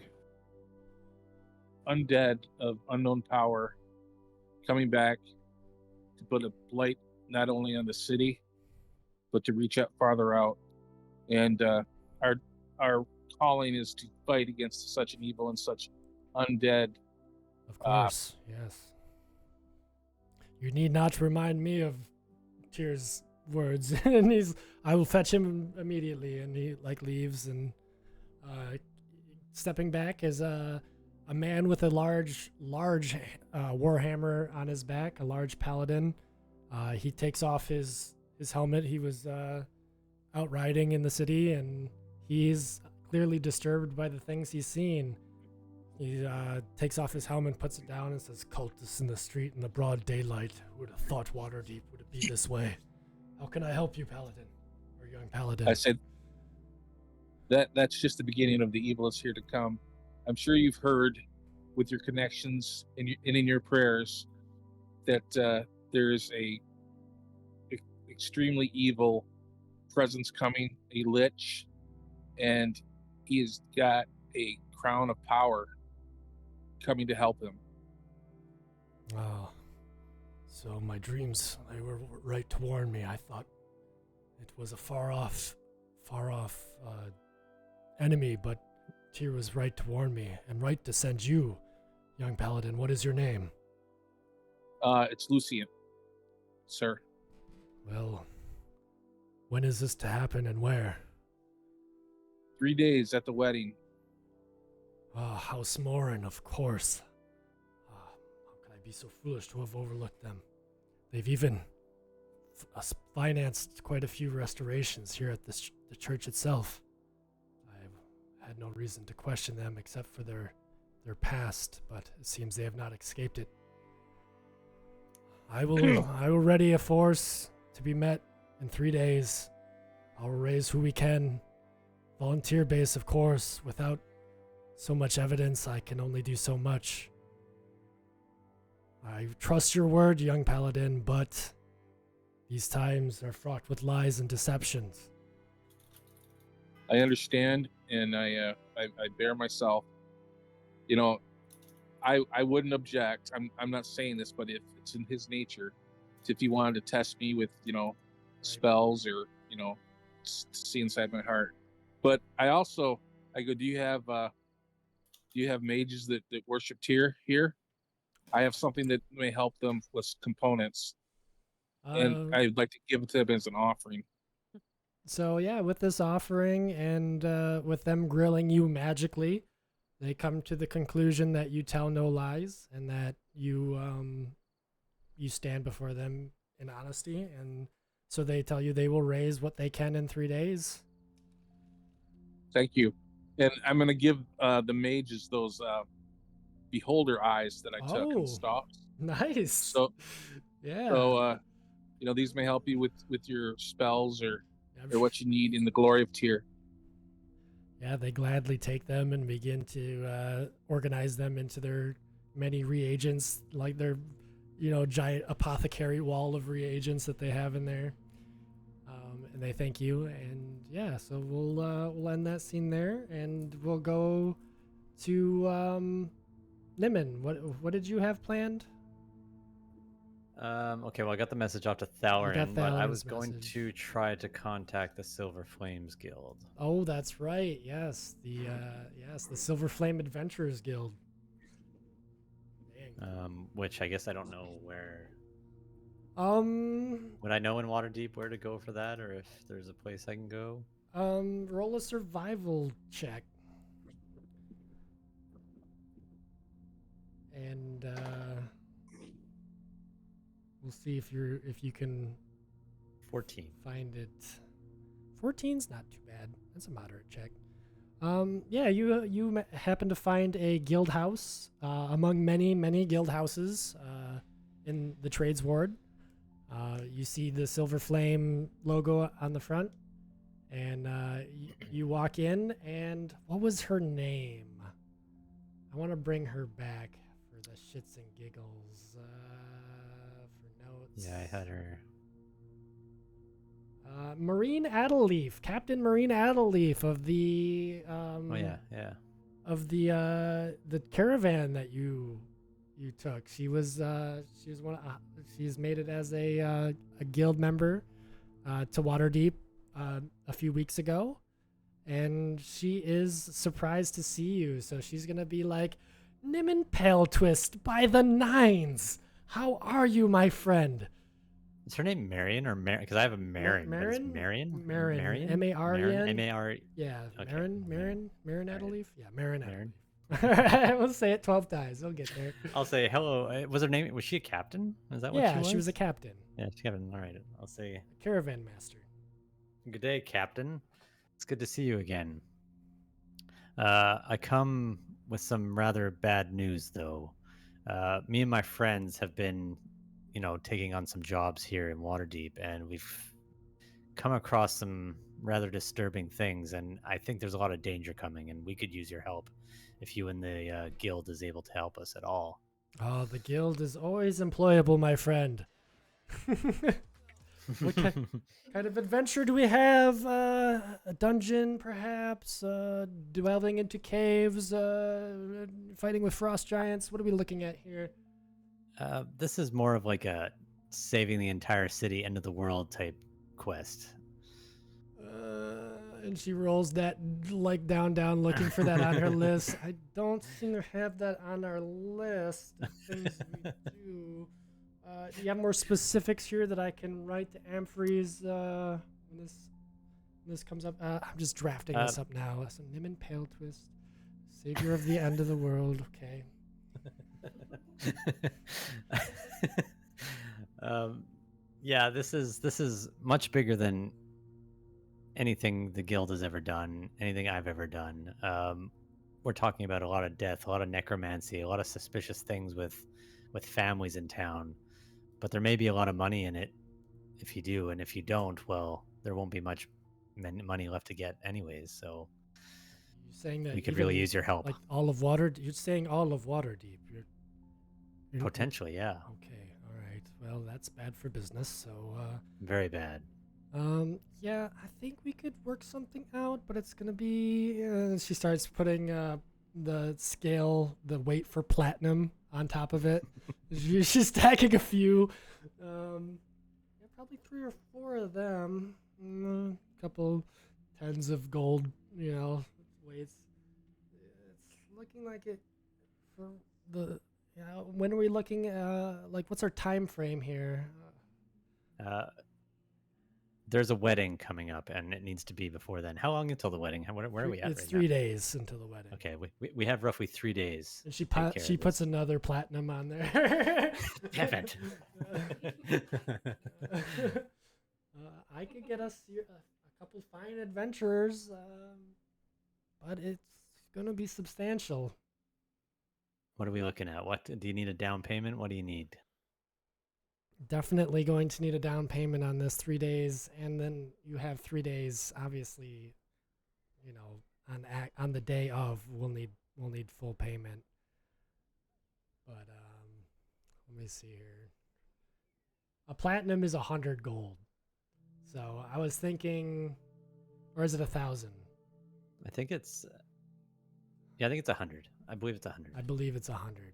undead of unknown power coming back to put a blight not only on the city, but to reach out farther out. And our calling is to fight against such an evil and such undead. Of course, yes. You need not remind me of Tyr's words. And I will fetch him immediately. And he leaves, and stepping back is a man with a large warhammer on his back, a large paladin. He takes off his helmet. He was out riding in the city, and he's clearly disturbed by the things he's seen. He takes off his helmet, puts it down, and says, "Cultists in the street in the broad daylight. Who would have thought Waterdeep would it be this way? How can I help you, Paladin? Or young Paladin?" I said that's just the beginning of the evil that's here to come. I'm sure you've heard with your connections and in your prayers that there's a extremely evil presence coming, a lich, and he has got a crown of power coming to help him. Oh, so my dreams, they were right to warn me. I thought it was a far off enemy, but Tyr was right to warn me, and right to send you, young Paladin. What is your name? It's Lucian, sir. Well, when is this to happen, and where? 3 days at the wedding. House Morin, of course. How could I be so foolish to have overlooked them? They've even financed quite a few restorations here at the church itself. I had no reason to question them except for their past, but it seems they have not escaped it. I will ready a force to be met in 3 days. I'll raise who we can. Volunteer base, of course. Without so much evidence, I can only do so much. I trust your word, young paladin, but these times are fraught with lies and deceptions. I understand, and I bear myself. You know, I wouldn't object. I'm not saying this, but if it's in his nature, if he wanted to test me with spells or see inside my heart. But I go, do you have mages that worship Tyr here? I have something that may help them with components, and I'd like to give it to them as an offering. So yeah, with this offering and with them grilling you magically, they come to the conclusion that you tell no lies and that you stand before them in honesty, and so they tell you they will raise what they can in 3 days. Thank you. And I'm going to give the mages those beholder eyes that I took and stopped. Nice. So yeah. So these may help you with your spells or what you need in the glory of Tyr. Yeah, they gladly take them and begin to organize them into their many reagents, like their giant apothecary wall of reagents that they have in there. And they thank you, and yeah, so we'll end that scene there, and we'll go to Nimin. What did you have planned? Okay, well, I got the message off to Thalrin, but I was Thalrin's going message. to try to contact the Silver Flames Guild. Oh, that's right. Yes, the Silver Flame Adventurers Guild. Dang. Which I guess I don't know where. Would I know in Waterdeep where to go for that, or if there's a place I can go? Roll a survival check. And we'll see if you can 14. find it. 14's not too bad. That's a moderate check. Yeah, you happen to find a guild house among many guild houses in the trades ward. You see the Silver Flame logo on the front, and you walk in, and what was her name? I want to bring her back for the shits and giggles. For notes. Yeah, I had her. Marine Adelleaf, Captain Marine Adelleaf of the Oh yeah. of the caravan that you took. She was she's made it as a guild member to Waterdeep a few weeks ago, and she is surprised to see you. So she's gonna be like, Nimin Pale Twist by the nines. How are you, my friend? Is her name Marion or Marion? Because I have a Marion. Marin? Marion? Marin. M-A-R-E-N? M-A-R. Yeah. Okay. Marin Adelleaf? Yeah, Marin Marin. Adelleaf. We'll say it 12 times. We'll get there. I'll say hello. Was her name? Was she a captain? Is that what Yeah, she was? she was a captain. Yeah, she's a captain. All right. I'll say Caravan master. good day, Captain. It's good to see you again. I come with some rather bad news, though. Me and my friends have been, taking on some jobs here in Waterdeep, and we've come across some rather disturbing things, and I think there's a lot of danger coming, and we could use your help if you and the guild is able to help us at all. Oh, the guild is always employable, my friend. What kind of adventure do we have? A dungeon, perhaps? Delving into caves? Fighting with frost giants? What are we looking at here? This is more of like a saving the entire city, end of the world type quest. And she rolls that down, looking for that on her list. I don't seem to have that on our list of things we do. Do you have more specifics here that I can write to Amphrey's when this comes up? I'm just drafting this up now. So Nimin Pale Twist, savior of the end of the world. Okay. Yeah, this is much bigger than anything the guild has ever done, anything I've ever done. We're talking about a lot of death, a lot of necromancy, a lot of suspicious things with families in town. But there may be a lot of money in it if you do, and if you don't, well, there won't be much money left to get anyways. So You're saying that we could really even, use your help. like all of water. You're saying all of Waterdeep. You're Potentially, yeah. Okay. All right. Well, that's bad for business. So. Very bad. Yeah, I think we could work something out, but it's gonna be. She starts putting the scale, the weight for platinum on top of it. She's stacking a few. Yeah, probably 3 or 4 of them. A couple tens of gold, weights. It's looking like it for the. When are we looking? Like, what's our time frame here? There's a wedding coming up, and it needs to be before then. How long until the wedding? Where are we at It's right 3 now? days until the wedding. Okay, we have roughly 3 days. And she to take care she of puts this. another platinum on there. Damn it. I could get us a couple fine adventurers, but it's gonna be substantial. What are we looking at? What do you need a down payment? What do you need? Definitely going to need a down payment on this 3 days, and then you have 3 days. Obviously, on the day of, we'll need full payment. But let me see here. A platinum is 100 gold. So I was thinking, or is it 1,000? I think it's. Yeah, I think it's 100. I believe it's 100. I believe it's 100.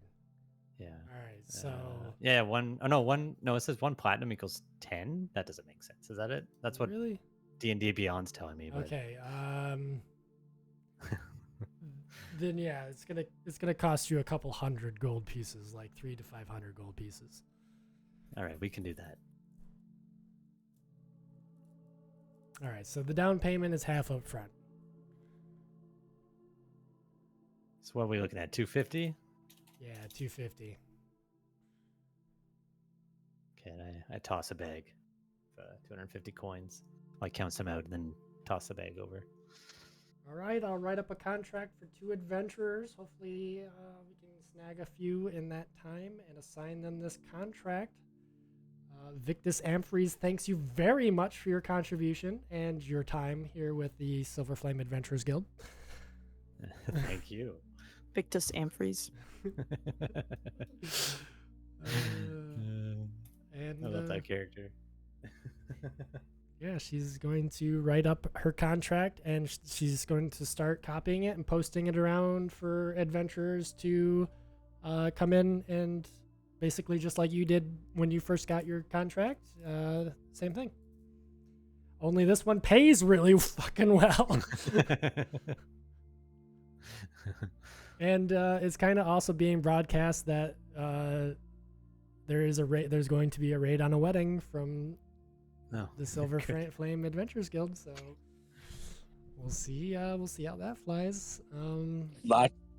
Yeah. All right, so Yeah, one. Oh no, one. No, it says 1 platinum equals 10. That doesn't make sense. Is that it? That's what really D&D Beyond's telling me. But... okay. Then yeah, it's gonna cost you a couple hundred gold pieces, like 300 to 500 gold pieces. All right, we can do that. All right, so the down payment is half up front. So what are we looking at? 250. Yeah, 250. Okay, and I toss a bag of 250 coins. I count some out and then toss the bag over. All right, I'll write up a contract for 2 adventurers. Hopefully, we can snag a few in that time and assign them this contract. Victus Amphreys thanks you very much for your contribution and your time here with the Silver Flame Adventurers Guild. Thank you. Victus Amphreys. And I love that character. yeah, she's going to write up her contract, and she's going to start copying it and posting it around for adventurers to come in and basically just like you did when you first got your contract. Same thing. Only this one pays really fucking well. And it's kind of also being broadcast that there's going to be a raid on a wedding from the Silver Flame Adventurers Guild. So we'll see how that flies.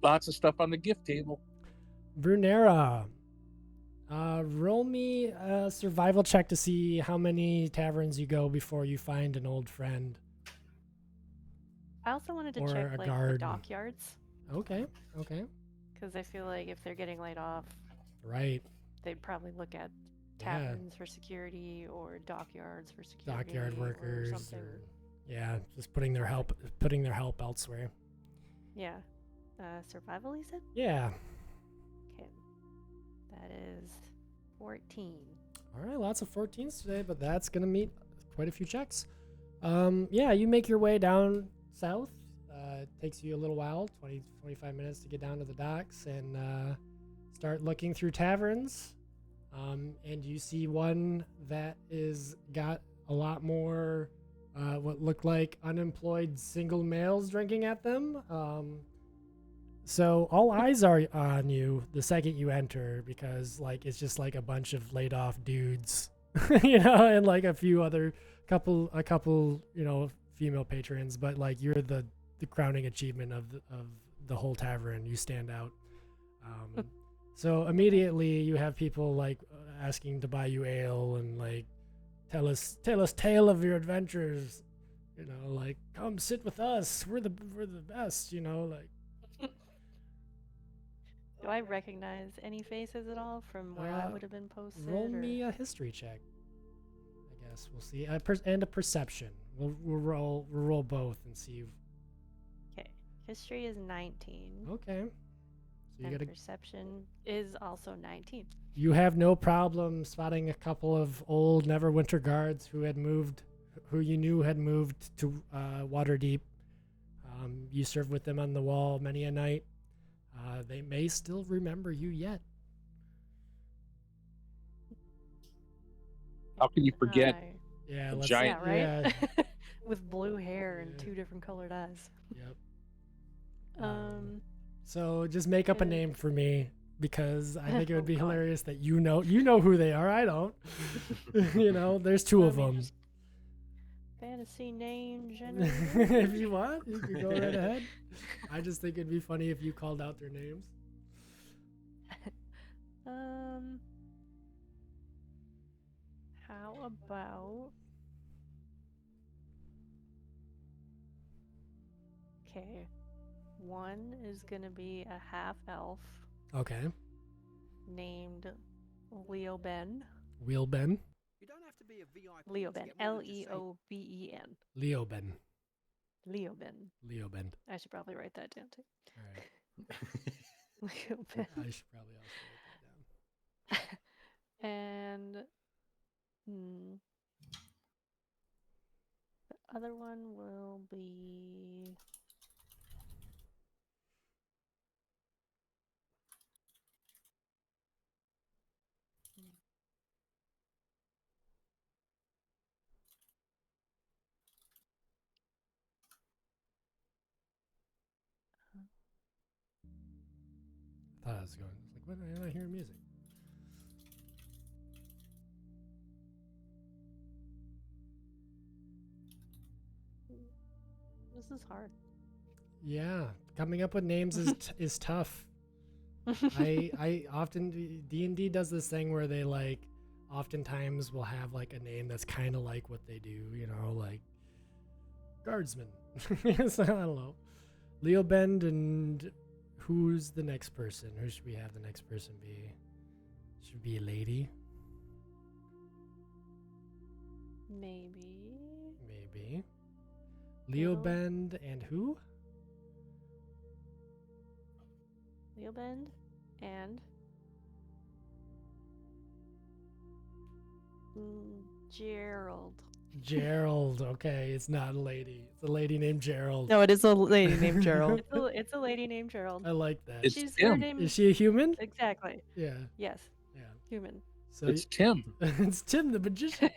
Lots of stuff on the gift table. Brunera, roll me a survival check to see how many taverns you go before you find an old friend. I also wanted to Or check a like guard. the dockyards Okay. because I feel like if they're getting laid off, Right. they'd probably look at Yeah. taverns for security or dockyards for security. Dockyard or workers. something. Or, yeah, just putting their help elsewhere. Yeah. Survival, you said? Yeah. Okay. That is 14. All right, lots of 14s today, but that's going to meet quite a few checks. Yeah, you make your way down south. It takes you a little while, 20, 25 minutes to get down to the docks and start looking through taverns. And you see one that is got a lot more what look like unemployed single males drinking at them. So all eyes are on you the second you enter because like it's just like a bunch of laid off dudes, and like a couple, female patrons, but like you're the crowning achievement of the whole tavern. You stand out. So immediately you have people like asking to buy you ale and like tell us tale of your adventures. You know, like come sit with us. We're the best. You know, like Do I recognize any faces at all from where I would have been posted? roll or- me a history check. I guess we'll see. And a perception. We'll roll both and see. Okay. History is 19. Okay. So you And gotta. perception is also 19. You have no problem spotting a couple of old Neverwinter guards who you knew had moved to Waterdeep. You served with them on the wall many a night. They may still remember you yet. How can you forget? I- Yeah, A let's. giant- yeah, right? Yeah. With blue hair and Yeah. 2 different colored eyes. Yep. So just make up a and- name for me because I think it would Oh, be God. hilarious that you know who they are. I don't. You know, there's two of Let me them. just- Fantasy name generator. If you want, you can go right ahead. I just think it'd be funny if you called out their names. How about? Okay, one is gonna be a half elf Okay. named Leo Ben. Wheel Ben. You don't have to be a VIP. Leo to Ben. get more than just say- Leoben. Leo Ben. Leo Ben. Leo Ben. I should probably write that down too. All right. Leo Ben. I should probably also write that down. And the other one will be I thought I was going. I was like, what? Am I hearing music? this is hard. Yeah, coming up with names is tough. I often D&D does this thing where they like oftentimes will have like a name that's kind of like what they do, you know, like guardsman. So, I don't know. Leo Bend, and who's the next person? Who should we have the next person be? Should be a lady, Maybe maybe. Leo Little- Bend and who? Leo Bend and Gerald. Gerald. Okay, it's not a lady. It's a lady named Gerald. No, it is a lady named Gerald. It's a lady named Gerald. I like that. It's She's Tim. her name. Is she a human? Exactly. Yeah, Yes. yeah. Human. So It's Tim. it's Tim the magician.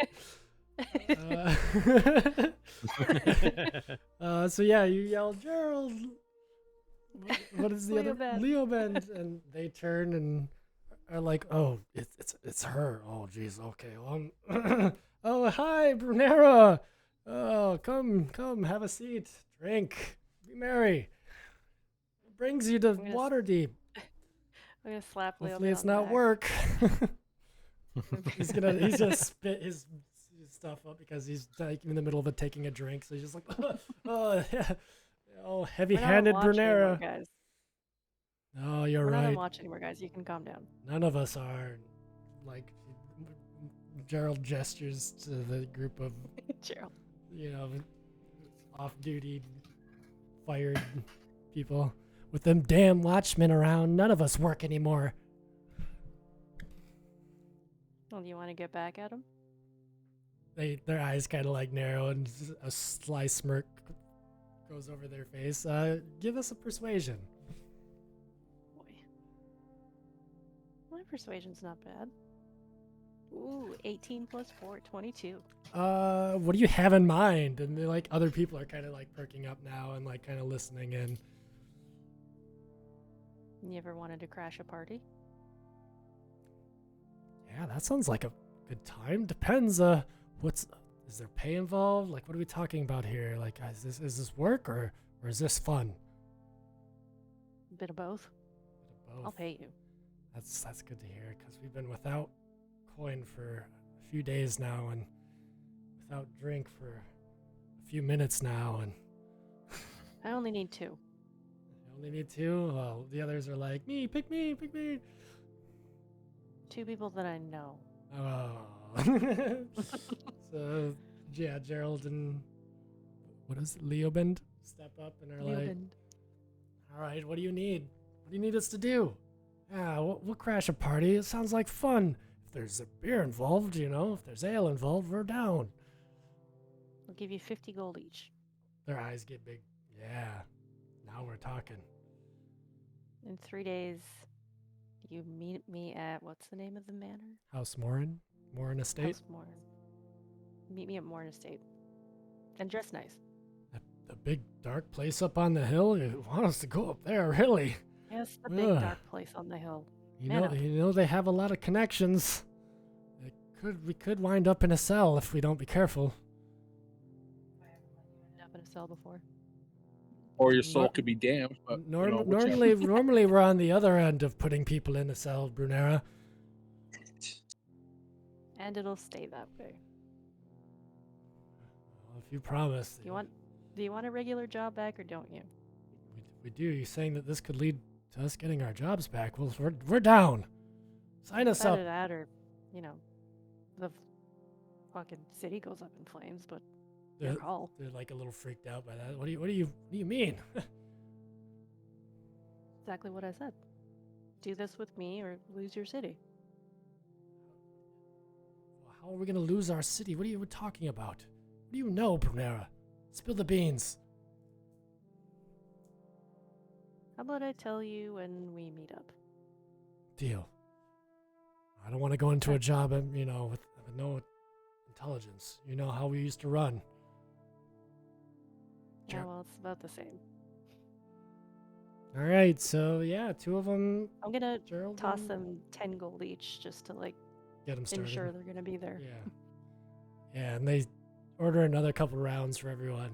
So yeah, you yell Gerald. What is the Leo other Bend. Leo Bend? And they turn and are like, oh, it's her. Oh, jeez. Okay. Well, oh, hi, Brunera. Oh, come, have a seat, drink, be merry. It brings you to gonna s- Waterdeep. I'm gonna slap Leo Hopefully, Bend it's on the not back. work. he's gonna spit his stuff up because he's like in the middle of taking a drink. So he's just like, oh yeah, oh We're not on heavy-handed watch anymore, Brunera. guys. Oh, you're We're not on right. watch anymore, guys. You can calm down. None of us are. Like Gerald gestures to the group of Gerald. off-duty fired people. With them damn watchmen around, none of us work anymore. Well, do you want to get back at him? Their eyes kind of like narrow and a sly smirk goes over their face. Give us a persuasion. Boy. My persuasion's not bad. Ooh, 18 plus 4, 22. What do you have in mind? And they're like other people are kind of like perking up now and like kind of listening in. You ever wanted to crash a party? Yeah, that sounds like a good time. Depends. Is there pay involved? Like, what are we talking about here? Like, is this work or is this fun? A bit of both. Both. I'll pay you. That's good to hear because we've been without coin for a few days now, and without drink for a few minutes now, and I only need 2. I only need 2. Well, the others are like, me, pick me, pick me. 2 people that I know. Oh. So, yeah, Gerald and what is it, Leobend step up and are like, Leobind. all right, what do you need? What do you need us to do? Yeah, we'll crash a party. It sounds like fun. If there's a beer involved, if there's ale involved, we're down. I'll give you 50 gold each. Their eyes get big. Yeah, now we're talking. In 3 days, you meet me at what's the name of the manor? House Morin? Morin Estate? House Morn. Meet me at Morn Estate. And dress nice. The big dark place up on the hill? You want us to go up there, really? Yes, the big Ugh. dark place on the hill. You Man know, up. they have a lot of connections. We could wind up in a cell if we don't be careful. I've been in a cell before. Or your soul Nor- could be damned. But you know, Normally, normally we're on the other end of putting people in a cell, Brunera. And it'll stay that way. Well, if you promise. Do you want a regular job back or don't you? We do. You're saying that this could lead to us getting our jobs back. Well, we're down. Sign us up. Either that or, the fucking city goes up in flames, but your They're, call. they're like a little freaked out by that. What do you mean? Exactly what I said. Do this with me or lose your city. How are we gonna lose our city? What are you talking about? What do you know, Brunera? Spill the beans. How about I tell you when we meet up? Deal. I don't want to go into a job, with no intelligence. You know how we used to run. Yeah, Sure. well, it's about the same. All right, so yeah, 2 of them. I'm gonna Gerald toss and- them 10 gold each just to Get them started. ensure they're gonna be there. Yeah. Yeah, and they order another couple rounds for everyone.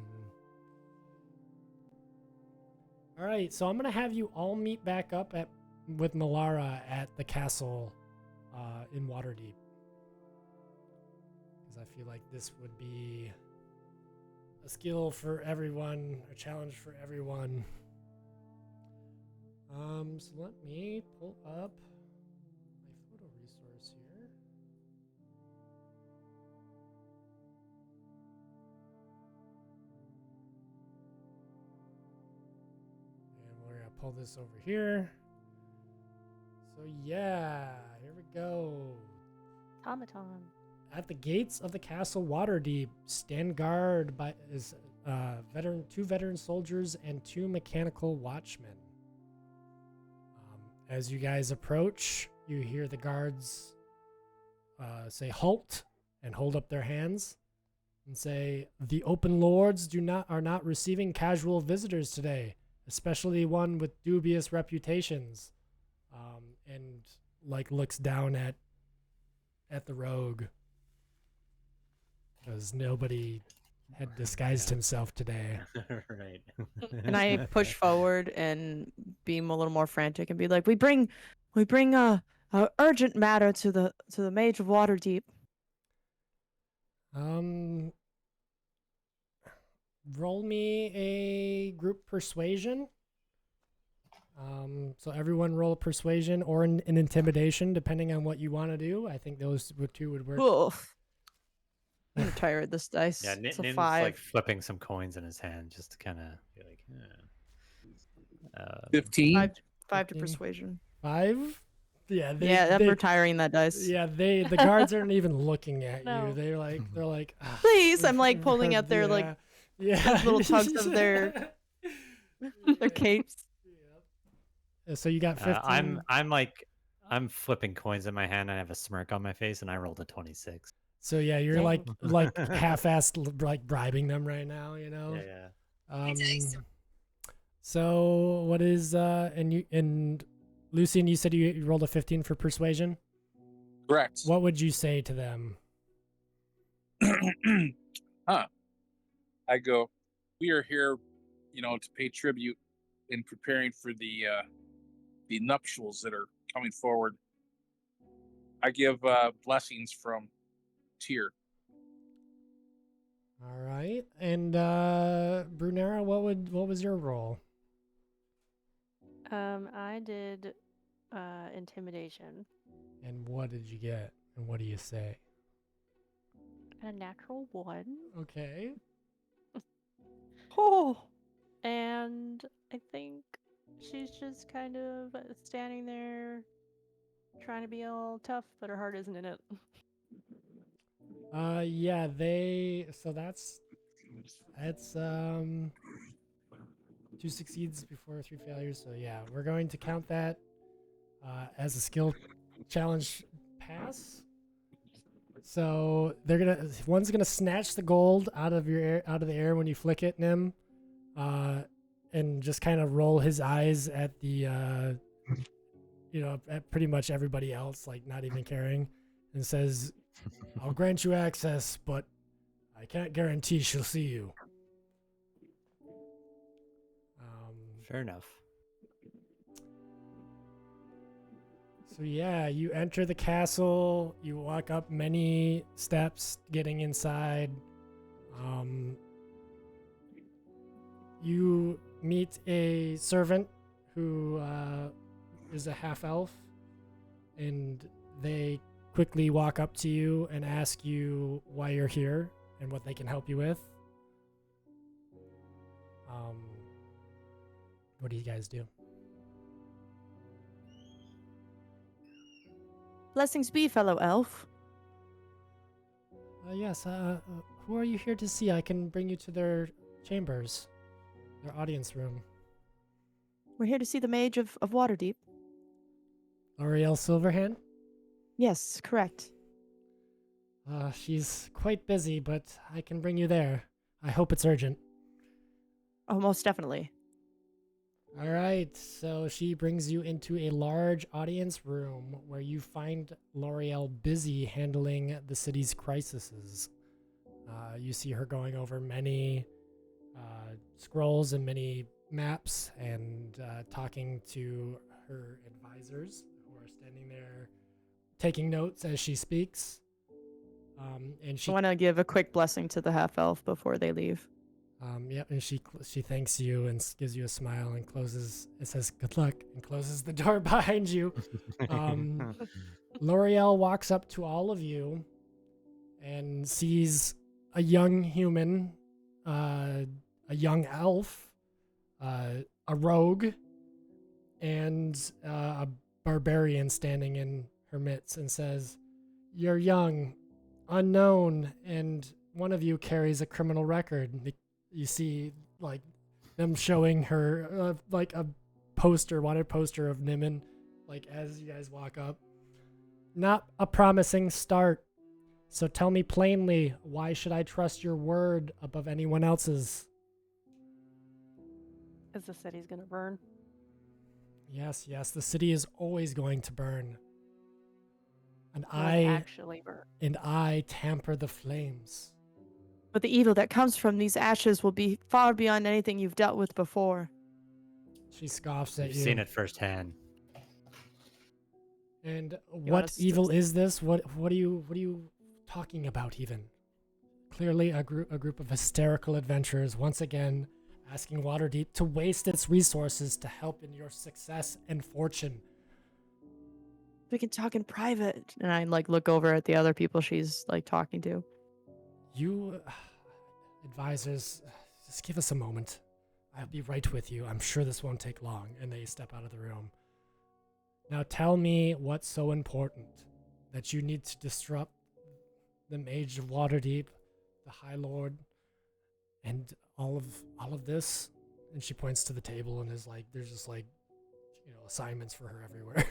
All right, so I'm gonna have you all meet back up with Melara at the castle in Waterdeep, because I feel like this would be a skill for everyone, a challenge for everyone. So let me pull up my photo resource here. And we're going to pull this over here. So yeah, here we go. Automaton. At the gates of the castle Waterdeep, stand guard by 2 veteran soldiers and 2 mechanical watchmen. As you guys approach, you hear the guards say halt and hold up their hands and say, "The open lords are not receiving casual visitors today, especially one with dubious reputations." And looks down at the rogue, because nobody had disguised himself today. Right. And I push forward and beam a little more frantic and be like, "We bring a urgent matter to the Mage of Waterdeep." Roll me a group persuasion. So everyone roll persuasion or an intimidation, depending on what you want to do. I think those 2 would work. Ugh. I'm tired of this dice. Yeah, It's a Nin's 5. like flipping some coins in his hand just to kind of be like, 15. 5 to 15. persuasion. 5? Yeah. I'm retiring that dice. Yeah, the guards aren't even looking at No. you. They're like, "Ah, Please, I'm like pulling at their like yeah, little tugs of their capes. Yeah. So you got 15. I'm flipping coins in my hand. I have a smirk on my face, and I rolled a 26. So yeah, you're Dang. like half-assed like bribing them right now. Yeah. So what is and Lucian, you said you rolled a 15 for persuasion. Correct. What would you say to them? I go, we are here, to pay tribute in preparing for the nuptials that are coming forward. I give blessings from Tyr. All right. And Brunera, what was your role? I did intimidation. And what did you get? And what do you say? A natural 1. Okay. Oh, And I think she's just kind of standing there trying to be all tough, but her heart isn't in it. Yeah, so that's 2 succeeds before 3 failures. So yeah, we're going to count that as a skill challenge pass. So one's gonna snatch the gold out of the air when you flick it, Nim, and just kind of roll his eyes at the at pretty much everybody else, like not even caring, and says, "I'll grant you access, but I can't guarantee she'll see you." Fair enough. So yeah, you enter the castle. You walk up many steps, getting inside. You meet a servant who is a half elf, and they quickly walk up to you and ask you why you're here and what they can help you with. What do you guys do? blessings be, fellow elf. Yes, who are you here to see? I can bring you to their chambers, their audience room. We're here to see the Mage of Waterdeep. L'Oreal Silverhand? Yes, correct. She's quite busy, but I can bring you there. I hope it's urgent. Oh, most definitely. All right, so she brings you into a large audience room where you find L'Oreal busy handling the city's crises. You see her going over many scrolls and many maps and talking to her advisors who are standing there taking notes as she speaks. And she I want to give a quick blessing to the half elf before they leave. and she thanks you and gives you a smile and closes. It says good luck and closes the door behind you. L'Oreal walks up to all of you and sees a young human, a young elf, a rogue, and a barbarian standing in her midst, and says, "You're young, unknown, and one of you carries a criminal record." You see, like, them showing her, like, a wanted poster of Nimin, like, as you guys walk up. "Not a promising start. So tell me plainly, why should I trust your word above anyone else's?" As the city's gonna burn. Yes, the city is always going to burn. And Will I actually burn. tamper the flames. But the evil that comes from these ashes will be far beyond anything you've dealt with before. She scoffs at You've you. seen it firsthand. And wanna what evil is this? What are you talking about even? Clearly a group of hysterical adventurers once again asking Waterdeep to waste its resources to help in your success and fortune. We can talk in private. And I like look over at the other people she's like talking to. You advisors, just give us a moment. I'll be right with you. I'm sure this won't take long. And they step out of the room. Now tell me what's so important that you need to disrupt the Mage of Waterdeep, the High Lord, and all of this. And she points to the table and is like, there's just like, assignments for her everywhere.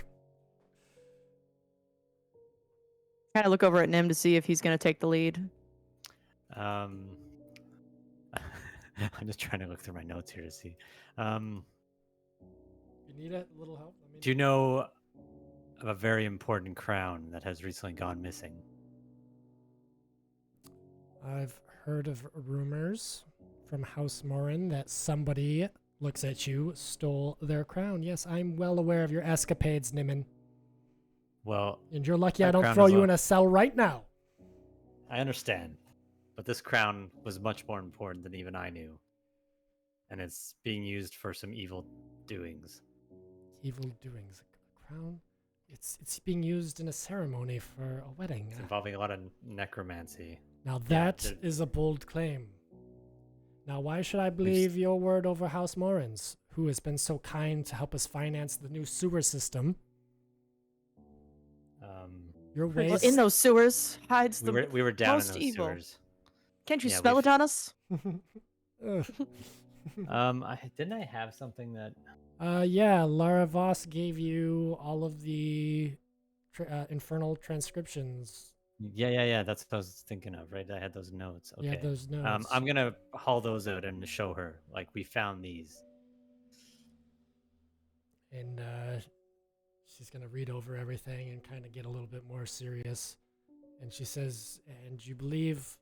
Kind of look over at Nim to see if he's going to take the lead. I'm just trying to look through my notes here to see. You need a little help? Do you know of a very important crown that has recently gone missing? I've heard of rumors from House Morin that somebody looks at you, stole their crown. Yes, I'm well aware of your escapades, Nimin. Well, And you're lucky I that don't crown throw is you a- in a cell right now. I understand. but this crown was much more important than even I knew, and it's being used for some evil doings. Evil doings. A crown. It's being used in a ceremony for a wedding. It's involving a lot of necromancy. Now Yeah, that is a bold claim. Now why should I believe your word over House Morans, who has been so kind to help us finance the new sewer system? Your Well, ways. in those sewers hides We the were down in most those evil. sewers. Can't you Yeah, spell we've- it on us? Ugh. Didn't I have something that? Yeah, Lara Voss gave you all of the infernal transcriptions. Yeah. That's what I was thinking of, right? I had those notes. Okay. Yeah, those notes. I'm gonna haul those out and show her. Like, we found these. And she's gonna read over everything and kind of get a little bit more serious. And she says, "And you believe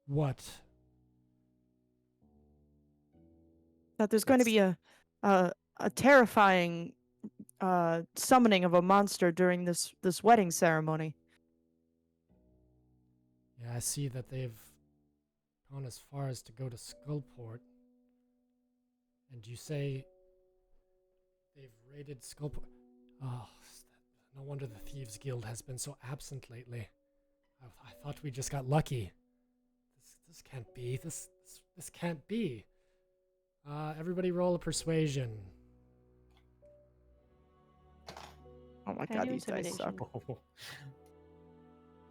what?" That there's going to be a terrifying summoning of a monster during this wedding ceremony. Yeah, I see that they've gone as far as to go to Skullport. And you say they've raided Skullport. Oh, no wonder the Thieves Guild has been so absent lately. I thought we just got lucky. This can't be. This can't be. Everybody roll a persuasion. Oh my Can I god, do these dice suck. intimidation?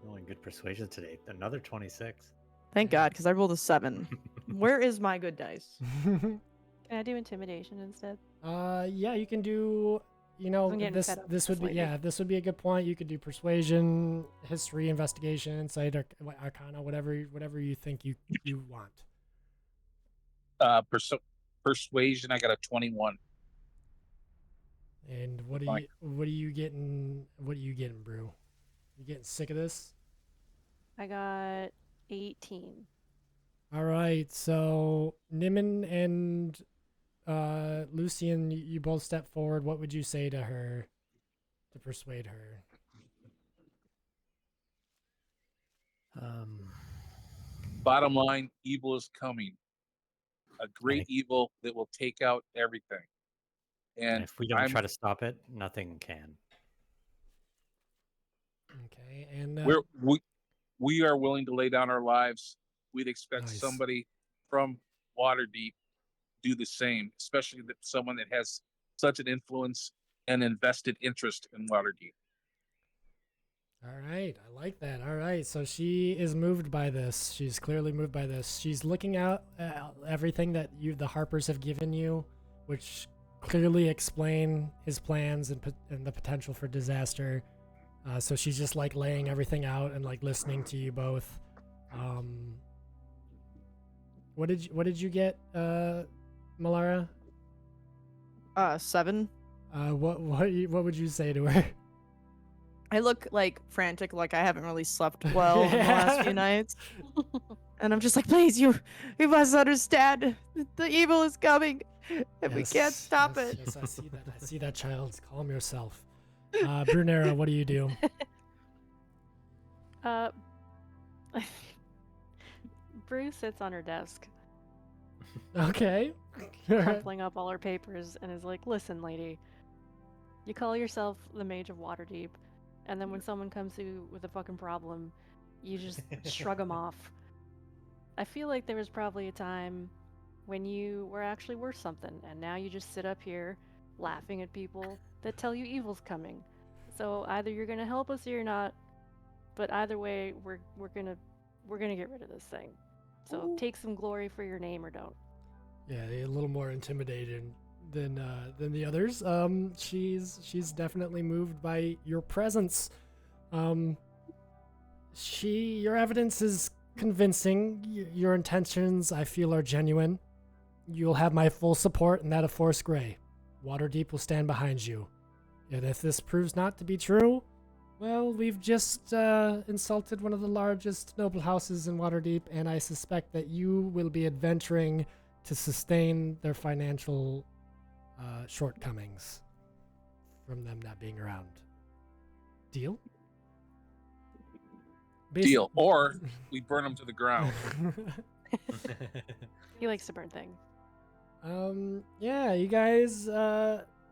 Rolling good persuasion today. Another 26. Thank God, because I rolled a 7. Where is my good dice? Can I do intimidation instead? Yeah, you can do. You know, I'm getting this fed up this with would this be lady. this would be a good point. You could do persuasion, history, investigation, insight, arcana, whatever you think you want. Persuasion. I got a 21. And what Fine. are you getting? What are you getting, Brew? You getting sick of this? I got 18. All right, so Nimin and Lucian, you both step forward. What would you say to her to persuade her? Bottom line, evil is coming. A great it- evil that will take out everything. And And if we don't I'm try to stop it, nothing can. Okay, and we are willing to lay down our lives. We'd expect Nice. somebody from Waterdeep do the same, especially someone that has such an influence and invested interest in Waterdeep. all right, I like that. All right, so she is moved by this. She's clearly moved by this. She's looking at everything that the Harpers have given you, which clearly explain his plans and the potential for disaster. So she's just like laying everything out and like listening to you both. What did you get, Malara? 7. What would you say to her? I look like frantic, like I haven't really slept well in the last few nights. And I'm just like, please, you must understand. The evil is coming. And we can't stop it. Yes, I see that. I see that, child. Calm yourself. Brunera, what do you do? Bruce sits on her desk, Okay. crumpling up all her papers, and is like, "Listen, lady, you call yourself the Mage of Waterdeep, and then when someone comes to you with a fucking problem, you just shrug them off. I feel like there was probably a time when you were actually worth something, and now you just sit up here laughing at people that tell you evil's coming. So either you're gonna help us or you're not. But either way, we're gonna get rid of this thing. So take some glory for your name or don't." Yeah, they're a little more intimidated than the others. She's definitely moved by your presence. Your evidence is convincing. Your intentions, I feel, are genuine. You'll have my full support and that of Force Grey. Waterdeep will stand behind you. And if this proves not to be true, well, we've just insulted one of the largest noble houses in Waterdeep, and I suspect that you will be adventuring to sustain their financial shortcomings from them not being around. Deal? Deal. Or we burn them to the ground. He likes to burn things. Yeah, you guys,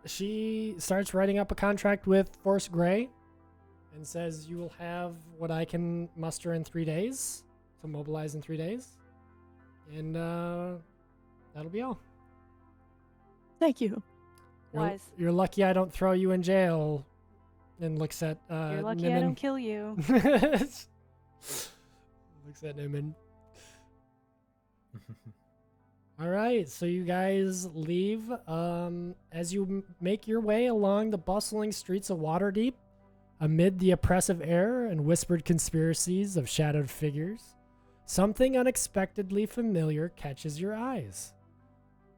she starts writing up a contract with Force Grey and says you will have what I can muster in 3 days, to mobilize in 3 days. And, that'll be all. Thank you. Wise. You're lucky I don't throw you in jail. And looks at, You're lucky I Nimin. don't kill you. Looks at Nimin. All right, so you guys leave. As you make your way along the bustling streets of Waterdeep, amid the oppressive air and whispered conspiracies of shadowed figures, something unexpectedly familiar catches your eyes.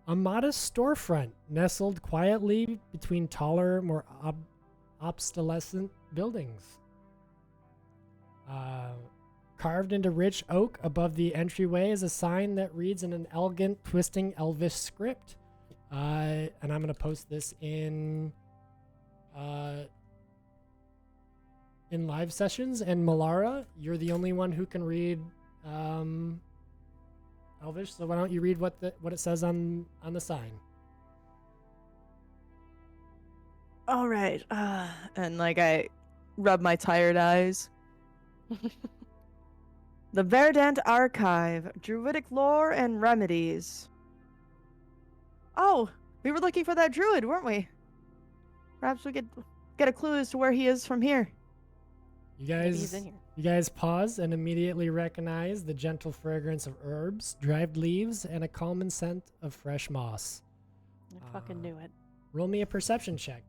A modest storefront nestled quietly between taller, more obsolescent buildings. Carved into rich oak above the entryway is a sign that reads in an elegant, twisting Elvish script. And I'm going to post this in live sessions. And Malara, you're the only one who can read Elvish, so why don't you read what it says on the sign? All right. And like I rub my tired eyes. The Verdant Archive, Druidic Lore and Remedies. Oh, we were looking for that druid, weren't we? Perhaps we could get a clue as to where he is from here. You Maybe he's guys, in here. you guys pause and immediately recognize the gentle fragrance of herbs, dried leaves, and a calming scent of fresh moss. I fucking knew it. Roll me a perception check.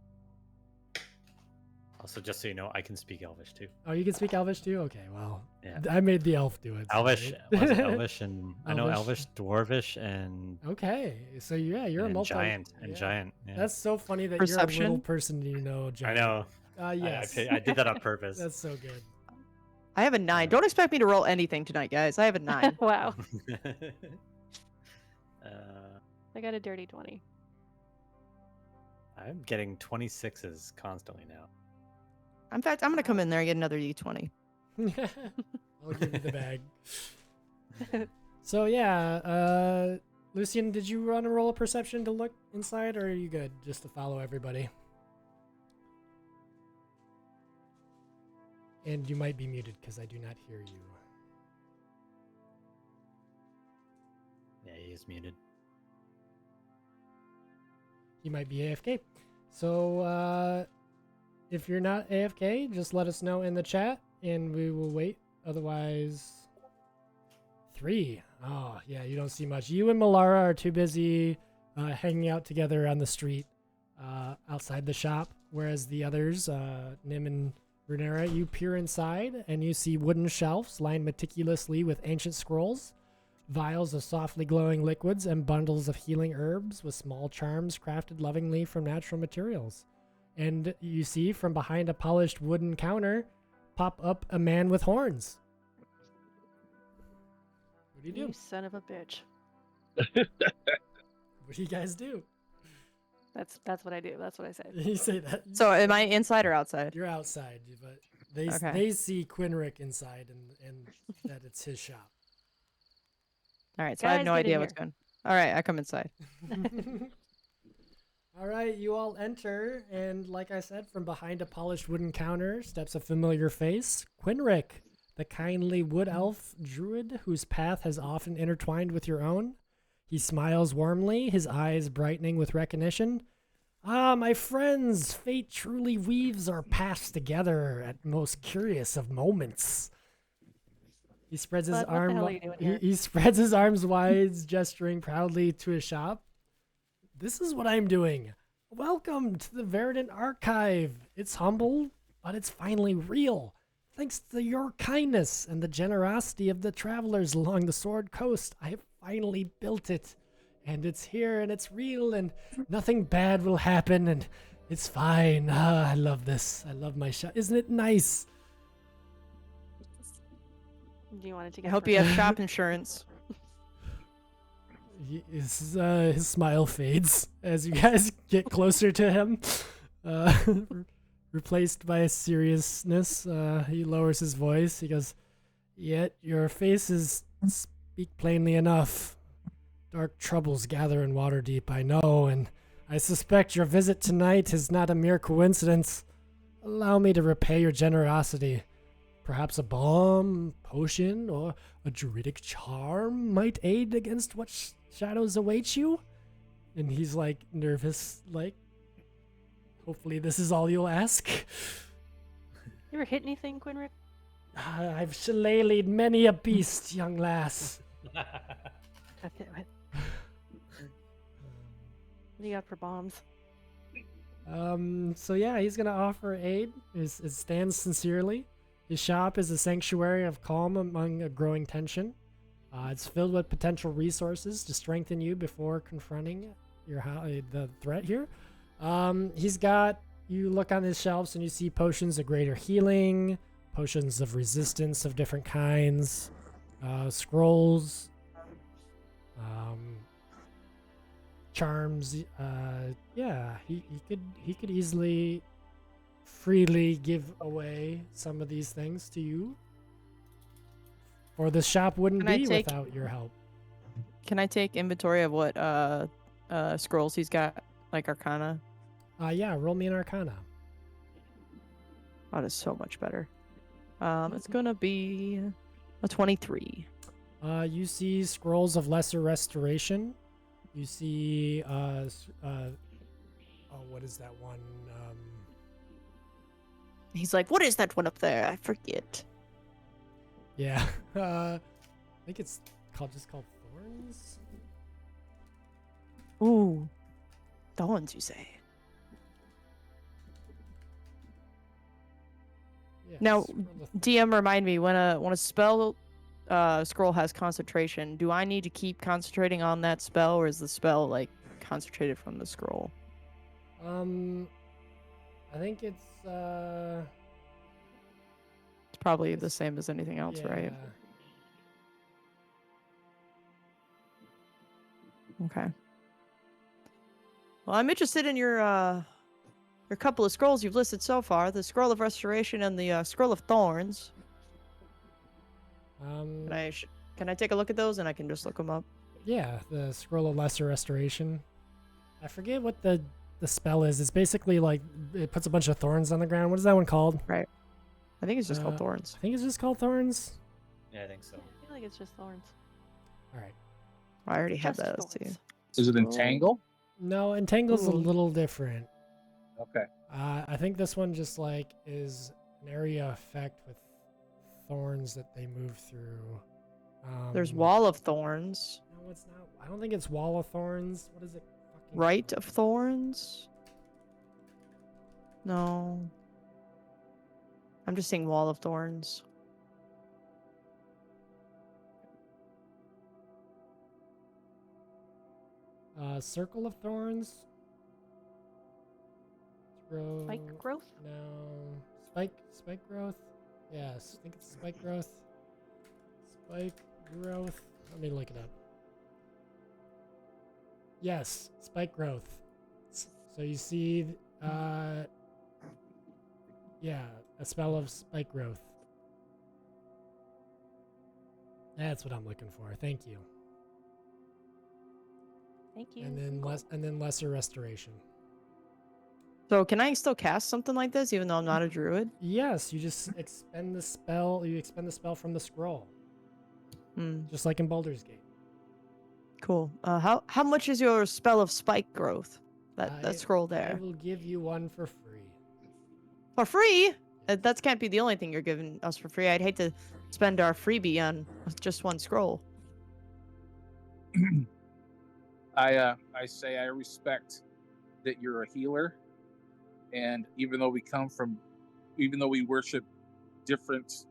Also, just so you know, I can speak Elvish too. Oh, you can speak Elvish too? Okay, well, Yeah. I made the elf do it. so- Elvish, was it Elvish, and I know Elvish. Elvish, Dwarvish, and Okay, so yeah, you're a and multi. giant, and yeah. giant. Yeah. That's so funny that you're a little Perception? person you know. I Giant. know. Yes. I did that on purpose. That's so good. I have a 9. Don't expect me to roll anything tonight, guys. I have a 9. Wow. uh, I got a dirty 20. I'm getting 26s constantly now. In fact, I'm gonna come in there and get another D20. I'll give you the bag. So yeah, Lucian, did you run a roll of perception to look inside, or are you good just to follow everybody? And you might be muted because I do not hear you. Yeah, he is muted. He might be AFK. So if you're not AFK, just let us know in the chat and we will wait. Otherwise, 3. Oh, yeah, you don't see much. You and Malara are too busy hanging out together on the street outside the shop, whereas the others, Nim and Runera, you peer inside and you see wooden shelves lined meticulously with ancient scrolls, vials of softly glowing liquids, and bundles of healing herbs with small charms crafted lovingly from natural materials. And you see from behind a polished wooden counter pop up a man with horns. What do you do? You son of a bitch. What do you guys do? That's what I do. That's what I say. You say that. So am I inside or outside? You're outside, but they Okay. they see Quinrick inside and that it's his shop. All right, so I have Guys, no get in idea what's going. All right, I come inside. All right, you all enter, and like I said, from behind a polished wooden counter steps a familiar face, Quinrick, the kindly wood elf druid whose path has often intertwined with your own. He smiles warmly, his eyes brightening with recognition. Ah, my friends, fate truly weaves our paths together at most curious of moments. He spreads his Bud, what the arm. hell are you doing here? He spreads his arms wide, gesturing proudly to his shop. This is what I'm doing. Welcome to the Verdant Archive. It's humble, but it's finally real. Thanks to your kindness and the generosity of the travelers along the Sword Coast, I have finally built it. And it's here and it's real and nothing bad will happen and it's fine. Ah, I love this. I love my shop. Isn't it nice? Do you want it to I get? hope you have shop insurance. His smile fades as you guys get closer to him. Replaced by seriousness, he lowers his voice. He goes, Yet your faces speak plainly enough. Dark troubles gather in Waterdeep, I know, and I suspect your visit tonight is not a mere coincidence. Allow me to repay your generosity. Perhaps a balm, potion, or a druidic charm might aid against what shadows await you? And he's like nervous, like, hopefully this is all you'll ask. You ever hit anything, Quinrick? I've shillelagh'd many a beast, young lass. Okay, what do you got for bombs? So yeah, he's gonna offer aid. It stands sincerely. His shop is a sanctuary of calm among a growing tension. It's filled with potential resources to strengthen you before confronting the threat here. He's got, you look on his shelves and you see potions of greater healing, potions of resistance of different kinds, scrolls, charms. Yeah, he could easily freely give away some of these things to you, or the shop wouldn't Can I be take- without your help. Can I take inventory of what scrolls he's got, like Arcana? Yeah, roll me an Arcana. That is so much better. It's gonna be a 23. You see scrolls of lesser restoration. You see what is that one? He's like, what is that one up there? I forget. Yeah. I think it's called Thorns. Ooh, thorns, you say? Yeah, Now, Scroll of Thorns. DM, remind me when a spell scroll has concentration. Do I need to keep concentrating on that spell, or is the spell like concentrated from the scroll? I think it's It's probably the same as anything else, right? yeah. Okay. Well, I'm interested in your couple of scrolls you've listed so far: the Scroll of Restoration and the Scroll of Thorns. Can I take a look at those, and I can just look them up? Yeah, the Scroll of Lesser Restoration. I forget what the spell is. It's basically like it puts a bunch of thorns on the ground. What is that one called? I think it's just called Uh, Thorns. I think it's just called Thorns. Yeah, I think so. I feel like it's just thorns. All right. I already have Just that. Let's see. thorns. Is it Scroll- entangle? No, Entangle's a Ooh. little different. Okay. I think this one just like is an area effect with thorns that they move through. There's Wall of Thorns, No, it's not. I don't think it's Wall of Thorns. What is it? Fucking Rite called? of Thorns. No. I'm just saying Wall of Thorns. Circle of Thorns. Spike growth? No. Spike growth? Yes, I think it's spike growth. Spike growth. Let me look it up. Yes, spike growth. So you see, yeah, a spell of spike growth. That's what I'm looking for. Thank you. Thank you. And then lesser restoration. So can I still cast something like this even though I'm not a druid? Yes, you just expend the spell. You expend the spell from the scroll, Hmm. just like in Baldur's Gate. Cool. How much is your spell of spike growth? I- That scroll I there. will give you one for free. For free? That can't be the only thing you're giving us for free. I'd hate to spend our freebie on just one scroll. I say I respect that you're a healer, and even though we worship different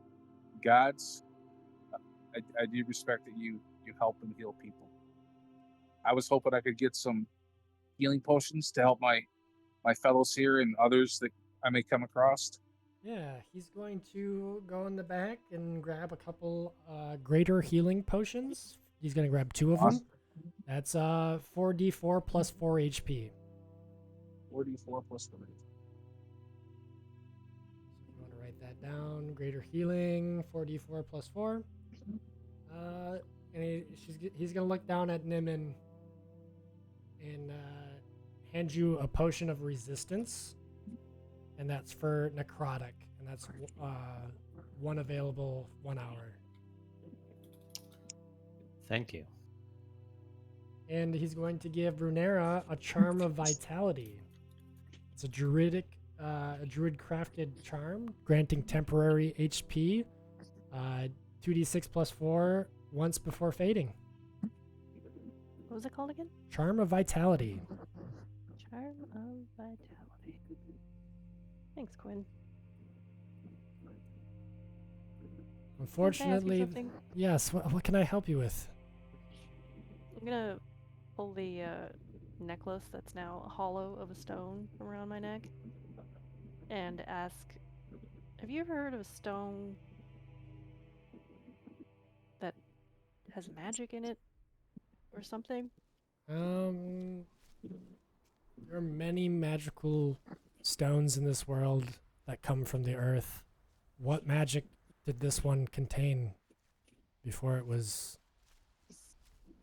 gods, I do respect that you help and heal people. I was hoping I could get some healing potions to help my fellows here and others that I may come across. Yeah, he's going to go in the back and grab a couple greater healing potions. He's going to grab 2 of them. Awesome. That's 4d4 plus 4 HP. 44 plus 3. You want to write that down. Greater healing, 4d4 plus 4. And he's gonna look down at Nimin and hand you a potion of resistance, and that's for necrotic, and that's one available 1 hour. Thank you. And he's going to give Brunera a charm of vitality. It's a druid crafted charm, granting temporary HP, 2d6 plus 4 once before fading. What was it called again? Charm of vitality. Charm of Vitality. Thanks, Quinn. Unfortunately, something? yes. What can I help you with? I'm gonna pull the necklace that's now a hollow of a stone around my neck and ask, have you ever heard of a stone that has magic in it or something? There are many magical stones in this world that come from the earth. What magic did this one contain before it was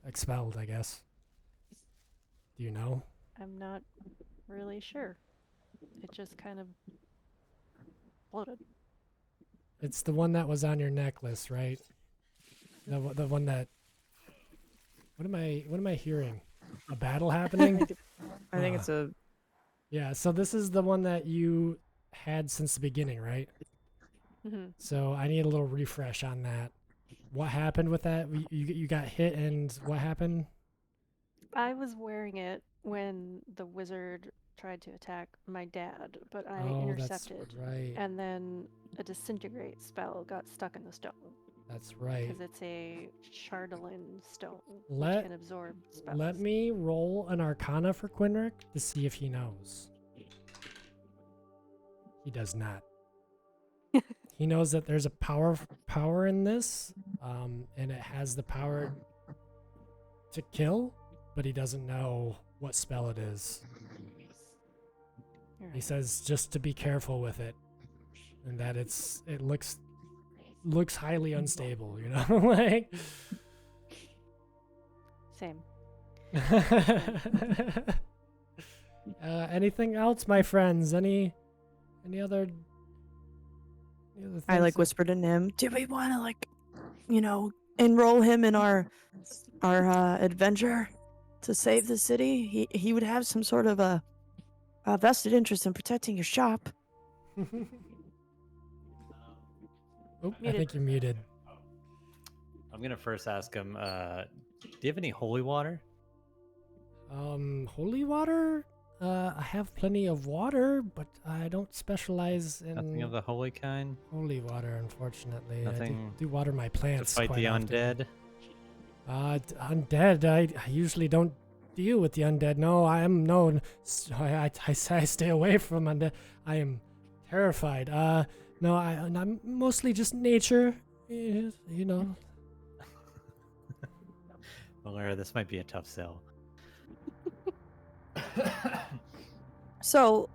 expelled, I guess? Do you know? I'm not really sure. It just kind of floated. It's the one that was on your necklace, right? The one that. What am I hearing? A battle happening? I think it's a. Yeah. So this is the one that you had since the beginning, right? Mm-hmm. So I need a little refresh on that. What happened with that? You got hit, and what happened? I was wearing it when the wizard tried to attack my dad, but I intercepted. That's right. And then a disintegrate spell got stuck in the stone. That's right. Because it's a Chardalyn stone, Let- which can absorb spells. Let me roll an Arcana for Quinric to see if he knows. He does not. He knows that there's a power in this, and it has the power to kill, but he doesn't know what spell it is. He Alright. says just to be careful with it, and that it looks highly unstable. You know, like. Same. Anything else, my friends? Any other? I like whispered to Nim. Do we want to enroll him in our adventure to save the city? He would have some sort of a vested interest in protecting your shop. Oh, I Muted. think you're muted. I'm gonna first ask him. Do you have any holy water? Holy water? I have plenty of water, but I don't specialize in Nothing of the holy kind. holy water, unfortunately. Nothing I do water my To plants. fight quite the often. undead. Undead. I usually don't deal with the undead. No, I am known. I stay away from undead. I am terrified. No, I'm mostly just nature. You know. Well, this might be a tough sell. So,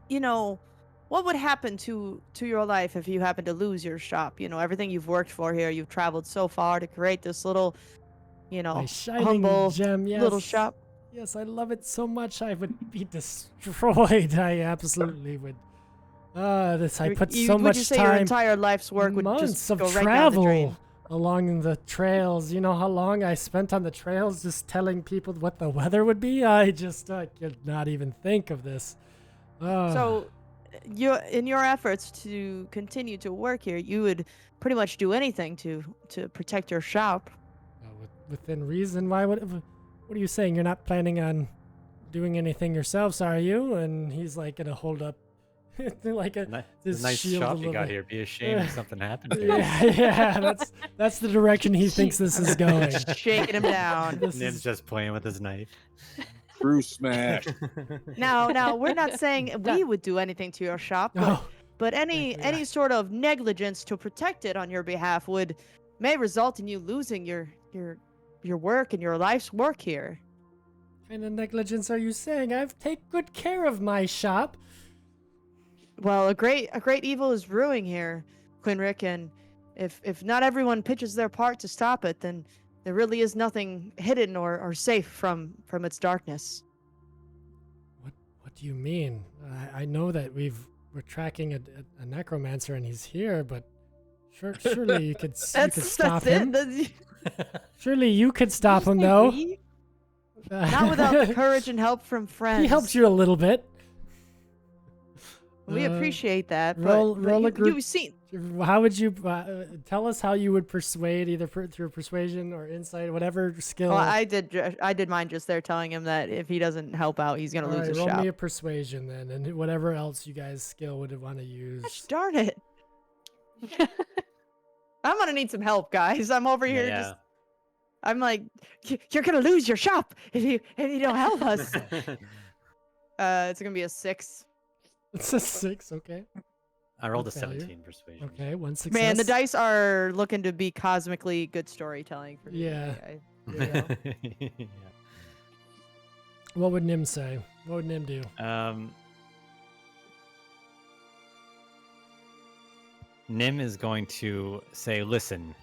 what would happen to your life if you happen to lose your shop? Everything you've worked for here, you've traveled so far to create this little, My shining humble gem. Yes. little shop. Yes, I love it so much. I would be destroyed. I absolutely would. I put so would much you say your time, entire life's work would months just of go right down the drain? travel along the trails. You know how long I spent on the trails just telling people what the weather would be? I just could not even think of this. So, in your efforts to continue to work here, you would pretty much do anything to protect your shop. Within reason, why would? What are you saying? You're not planning on doing anything yourselves, are you? And he's like gonna hold up like this Nice shield a shop you little got bit. here. Be ashamed if something happened to Yeah, that's the direction he thinks this is going. Shaking him down. This Nim's is- just playing with his knife. True smash. Now, we're not saying we would do anything to your shop, Oh, but any sort of negligence to protect it on your behalf may result in you losing your work and your life's work here. what kind of negligence are you saying? I've taken good care of my shop. Well, a great evil is brewing here. Quinrick, and if not everyone pitches their part to stop it, then there really is nothing hidden or safe from its darkness. What do you mean? I know that we're tracking a necromancer and he's here, but surely you could stop him. Surely you could stop him though. Not without the courage and help from friends. He helped you a little bit. We appreciate that. roll but a group- you've seen. How would you tell us how you would persuade, either through persuasion or insight, whatever skill? Well, I did mine just there, telling him that if he doesn't help out, he's gonna All lose right, his roll shop. me a persuasion then, and whatever else you guys skill would want to Gosh use. darn it! I'm gonna need some help, guys. I'm over here just. I'm like, you're gonna lose your shop if you don't help us. It's gonna be a 6. It's a 6, okay. I rolled a Failure. 17 persuasion. Okay, one success. Man, the dice are looking to be cosmically good storytelling for me. Yeah. You know? Yeah. What would Nim say? What would Nim do? Nim is going to say, listen,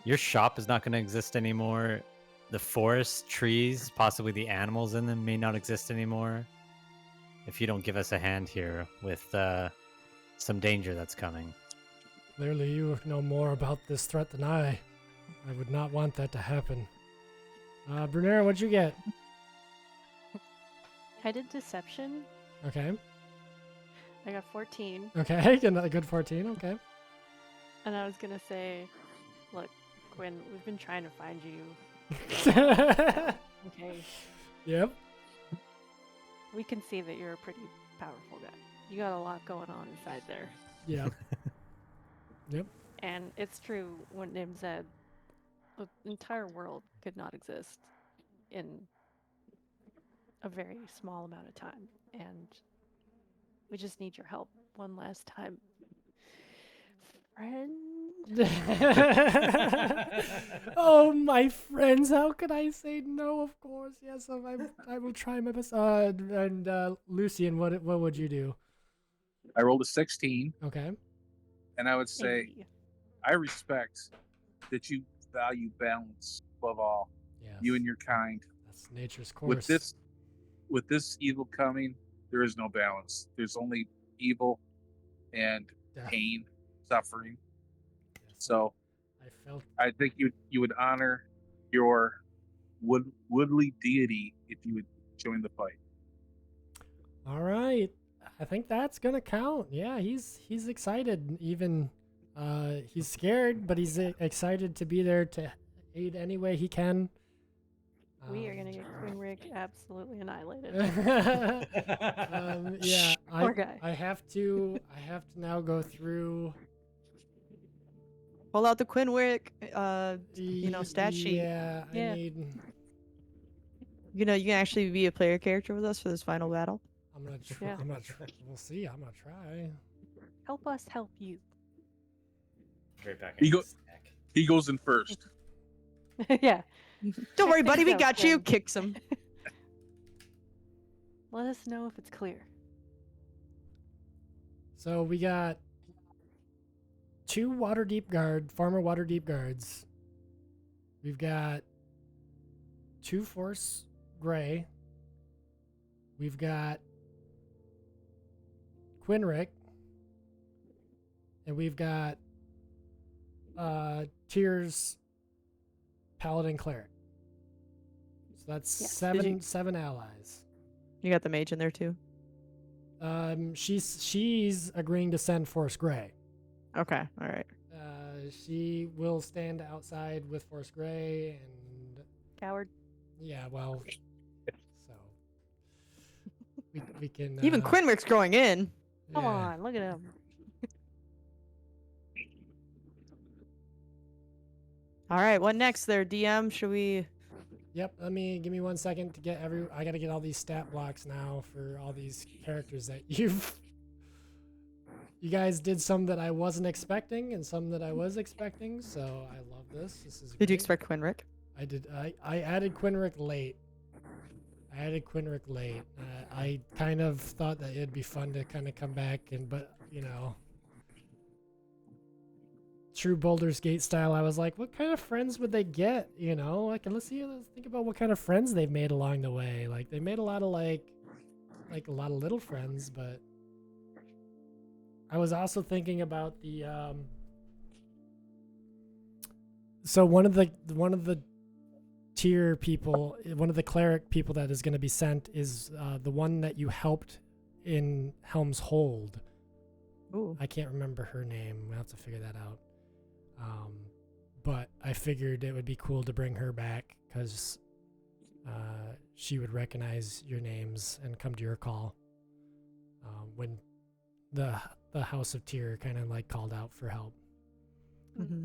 your shop is not going to exist anymore. The forest, trees, possibly the animals in them may not exist anymore. If you don't give us a hand here with some danger that's coming. Clearly, you know more about this threat than I. I would not want that to happen. Brunera, what'd you get? I did deception. Okay. I got 14, Okay, a good 14, okay. and I was gonna say, look, Quinn, we've been trying to find you. Okay, Yep. we can see that you're a pretty powerful guy. You got a lot going on inside there. Yeah. Yep. And it's true what Nim said. The entire world could not exist in a very small amount of time. And we just need your help one last time. Friend? Oh, my friends, how could I say no? Of course, yes, I will try my best. And Lucian, what would you do? I rolled a 16, Okay. and I would say Hey. I respect that you value balance above all. Yes. You and your kind. That's nature's course. With this evil coming, there is no balance. There's only evil and Death. pain, suffering. Yes. So I felt I think you would honor your woodly deity if you would join the fight. all right. I think that's gonna count. Yeah, he's excited. Even he's scared, but he's excited to be there to aid any way he can. We are gonna get Quinrick absolutely annihilated. Yeah, Poor guy. I have to now go through. Pull out the Quinwick, stat sheet. Yeah, Yeah. I need. You can actually be a player character with us for this final battle. I'm gonna try. Yeah. I'm gonna try. We'll see. I'm gonna try. Help us help you. Right back You in go- the stack. He goes in first. Yeah. Don't worry, think buddy, we so, got you. Quinn. Kicks him. Let us know if it's clear. So we got 2 former Waterdeep guards. We've got 2 Force Gray. We've got Quinrick. And we've got Tears Paladin Cleric. So that's Yes. seven allies. You got the mage in there too. She's agreeing to send Force Gray. Okay, all right. She will stand outside with Force Gray, and Coward. yeah, well, so we can Even Quinrick's growing in. Come yeah. on, look at him. All right, what next there, DM? Should we? Yep. Give me 1 second to get I gotta get all these stat blocks now for all these characters that you guys did some that I wasn't expecting and some that I was expecting. So I love this. This is. Did you great. expect Quinrick? I did. I added Quinrick late. I kind of thought that it'd be fun to kind of come back but true Baldur's Gate style, I was like, what kind of friends would they get? You know, like let's think about what kind of friends they've made along the way. Like they made a lot of like a lot of little friends, but I was also thinking about the so one of the tier people, one of the cleric people that is going to be sent is the one that you helped in Helm's Hold. Ooh. I can't remember her name. We'll have to figure that out. But I figured it would be cool to bring her back because she would recognize your names and come to your call when the House of Tyr kind of like called out for help, Mm-hmm.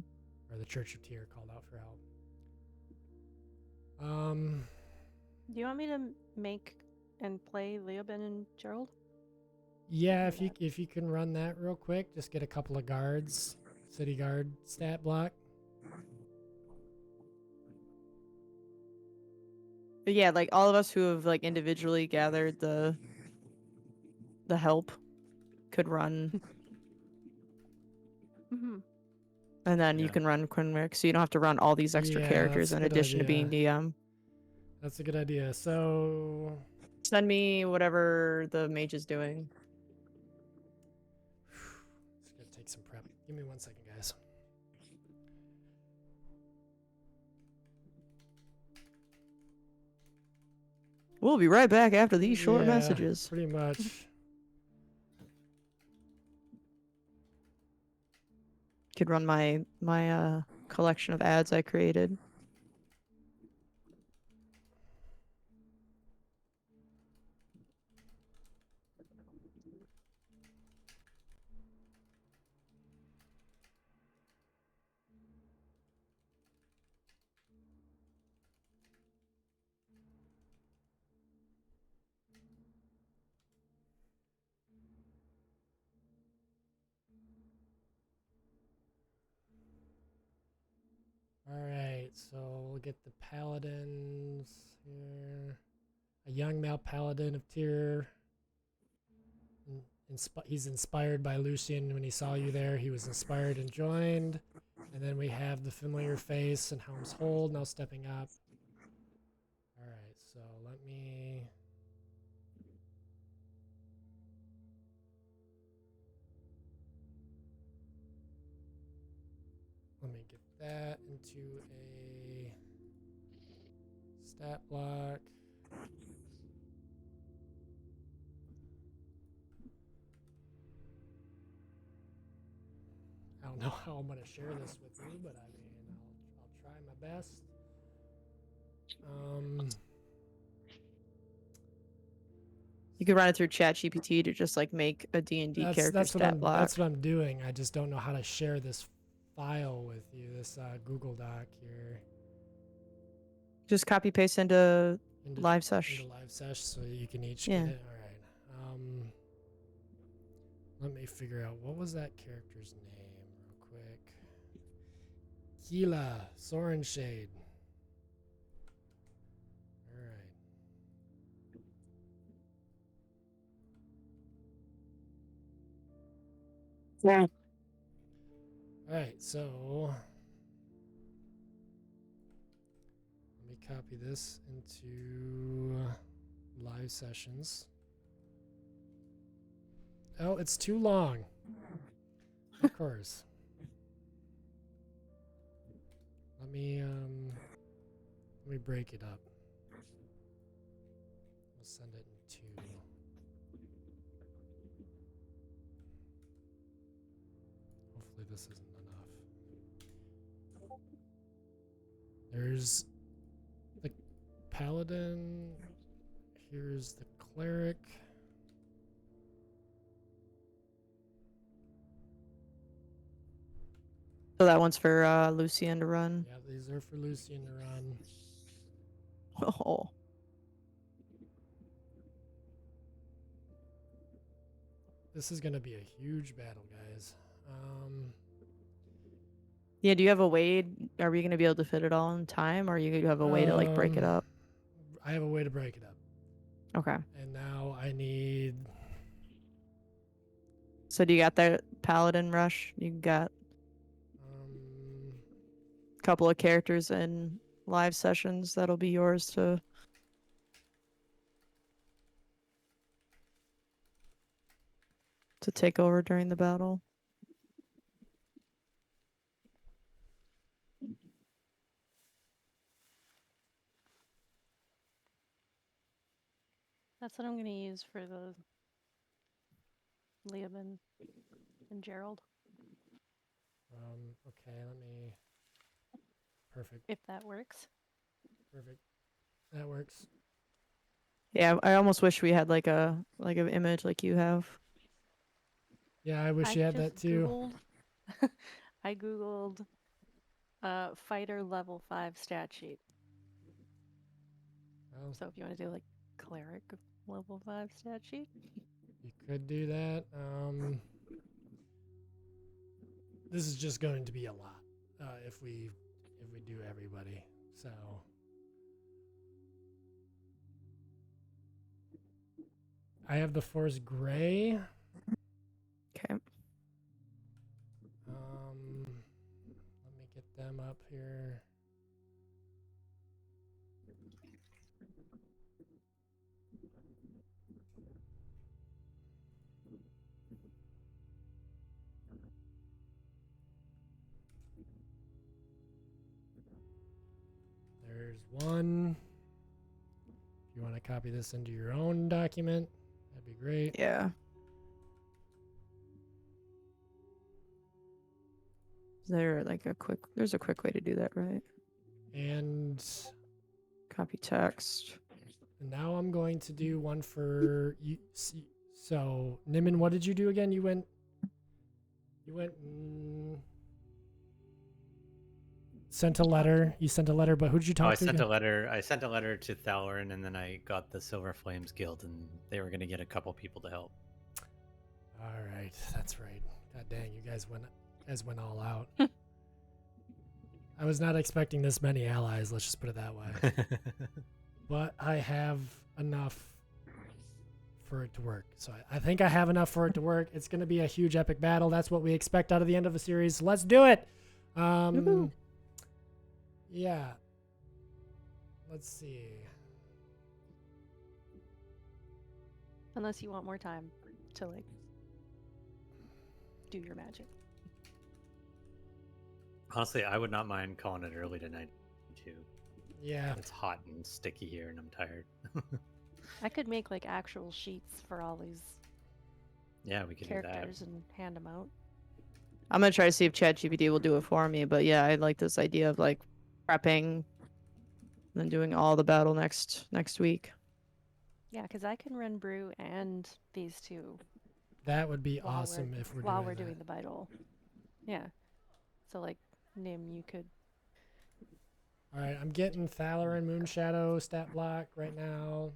or the Church of Tyr called out for help. Do you want me to make and play Leoben and Gerald? Yeah, do if you can run that real quick, just get a couple of guards, city guard stat block. But yeah, like all of us who have like individually gathered the help could run, Mm-hmm. and then you Yeah. can run Quinric, so you don't have to run all these extra Yeah, characters that's in a good addition to being idea. DM. That's a good idea. So Send me whatever the mage is doing. it's gonna take some prep. Give me 1 second, guys. We'll be right back after these short Yeah, messages. pretty much. Could run my collection of ads I created. All right, so we'll get the paladins here. A young male paladin of Tyr. He's inspired by Lucian when he saw you there. He was inspired and joined. And then we have the familiar face and Helm's Hold now stepping up. All right, so let me. Let me get that into a stat block. I don't know how I'm going to share this with you, but I mean, I'll try my best. You could run it through ChatGPT to just like make a D&D character that's what stat block. that's what I'm doing. I just don't know how to share this file with you, this Google Doc here. Just copy paste into live Into sesh. live sesh so you can each Yeah. get it. All right. Let me figure out what was that character's name real quick. Keela Sorenshade. All right. Yeah. All right, so let me copy this into live sessions. Oh, it's too long. Of course. Let me break it up. We'll send it in two. Hopefully this isn't enough. There's the paladin. Here's the cleric. So that one's for Lucian to run. Yeah, these are for Lucian to run. Oh. This is gonna be a huge battle, guys. Yeah, do you have a way? Are we going to be able to fit it all in time, or you have a way to like break it up? I have a way to break it up. Okay. And now I need. So do you got that paladin rush? You got. couple of characters in live sessions that'll be yours to take over during the battle. That's what I'm gonna use for the Liam and Gerald, Okay, let me. Perfect. if that works. Perfect. That works. Yeah, I almost wish we had like an image like you have. Yeah, I wish I you had that just too. Googled, I googled fighter level 5 stat sheet. Well, So if you want to do like cleric level 5 stat sheet. you could do that. This is just going to be a lot if we do everybody. So I have the Force Gray. Okay. Let me get them up here. There's one. If you want to copy this into your own document, that'd be great. Yeah. Is there like there's a quick way to do that, right? And Copy text. now I'm going to do one for you. So, Nimin, what did you do again? You went. Sent a letter. You sent a letter, but who did you Oh, talk I to? sent again? a letter. I sent a letter to Thalorin, and then I got the Silver Flames Guild, and they were going to get a couple people to help. All right, that's right. God dang, you guys went all out. I was not expecting this many allies. Let's just put it that way. But I have enough for it to work. So I think I have enough for it to work. It's going to be a huge epic battle. That's what we expect out of the end of a series. Let's do it. Woohoo. Yeah. Let's see. Unless you want more time to like do your magic. Honestly, I would not mind calling it early tonight, too. Yeah. It's hot and sticky here, and I'm tired. I could make like actual sheets for all these Yeah, we could do that. characters and hand them out. I'm gonna try to see if ChatGPT will do it for me, but yeah, I like this idea of like prepping and then doing all the battle next week. Yeah, because I can run brew and these two That would be while awesome if we're while doing we're that. doing the battle. Yeah. So like Nim, you could. All right, I'm getting Thalorin Moonshadow stat block right now.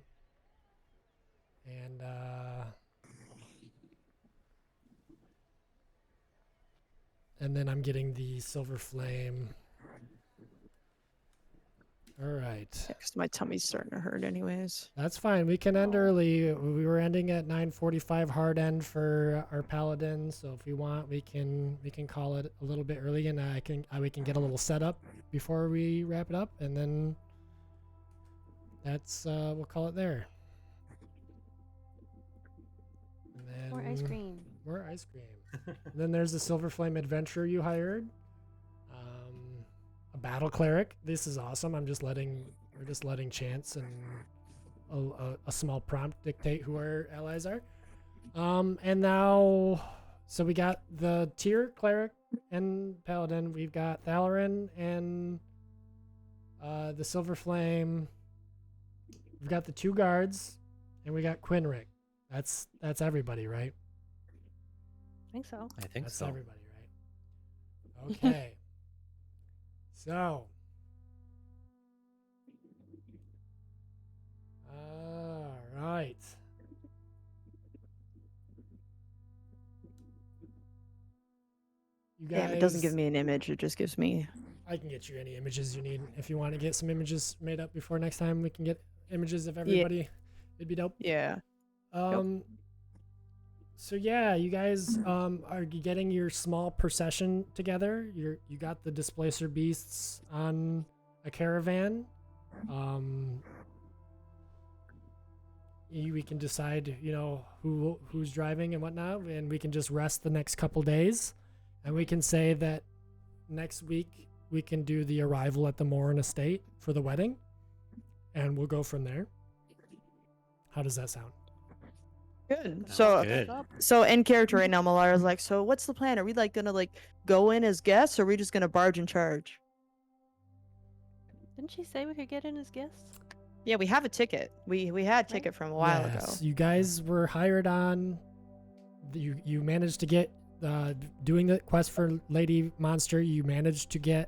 And then I'm getting the Silver Flame. All right. Yeah, 'cause my tummy's starting to hurt anyways. That's fine. We can end early. We were ending at 9:45 hard end for our paladin. So if we want, we can call it a little bit early, and we can get a little setup before we wrap it up, and then that's we'll call it there. And then More ice cream. More ice cream. And then there's the Silver Flame adventurer you hired. A battle cleric. This is awesome. We're just letting chance and a small prompt dictate who our allies are. And now, so we got the tier cleric and paladin. We've got Thalorin and the Silver Flame. We've got the 2 guards, and we got Quinric. That's everybody, right? I think so. I think That's so. everybody, right? Okay. So. All right. You guys. Damn, it doesn't give me an image. It just gives me. I can get you any images you need. If you want to get some images made up before next time, we can get images of everybody. It'd be dope. Yeah. So yeah, you guys are getting your small procession together. You got the displacer beasts on a caravan. We can decide, who's driving and whatnot, and we can just rest the next couple days, and we can say that next week we can do the arrival at the Morin estate for the wedding, and we'll go from there. How does that sound? Good. Sounds good. So in character right now, Malara's like, so what's the plan? Are we like gonna like go in as guests, or are we just gonna barge in charge? Didn't she say we could get in as guests? Yeah, we have a ticket. We had a ticket from a while ago. Yes, you guys were hired on. You managed to get doing the quest for Lady Monster. You managed to get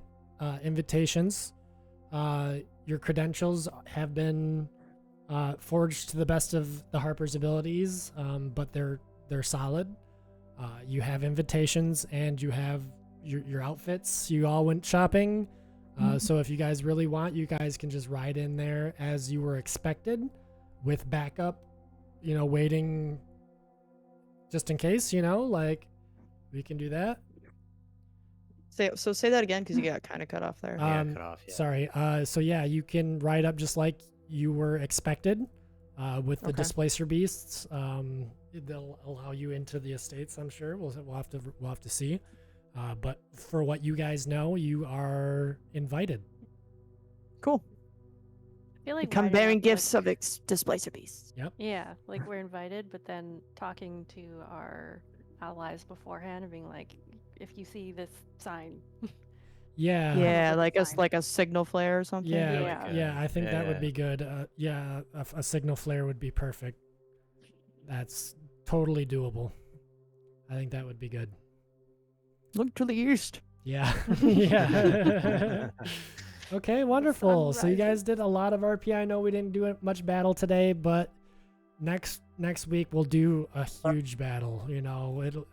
invitations. Your credentials have been forged to the best of the Harper's abilities, but they're solid. You have invitations and you have your outfits. You all went shopping. So if you guys really want, you guys can just ride in there as you were expected with backup, waiting just in case, like we can do that. Say that again because you got kind of cut off there. Yeah, cut off. Yeah. Sorry. So yeah, you can ride up just like you were expected with the Okay. displacer beasts. They'll allow you into the estates, I'm sure. We'll have to see. But for what you guys know, you are invited. Cool. I feel like Come riding bearing up, gifts of displacer beasts. Yeah, like we're invited, but then talking to our allies beforehand and being like, if you see this sign, Yeah. Yeah, That's like fine. like a signal flare or something. Yeah, Yeah. I think that would yeah. be good. A signal flare would be perfect. That's totally doable. I think that would be good. Look to the east. Yeah. Yeah. Okay, wonderful. So you rises. guys did a lot of RP. I know we didn't do much battle today, but next week we'll do a huge battle.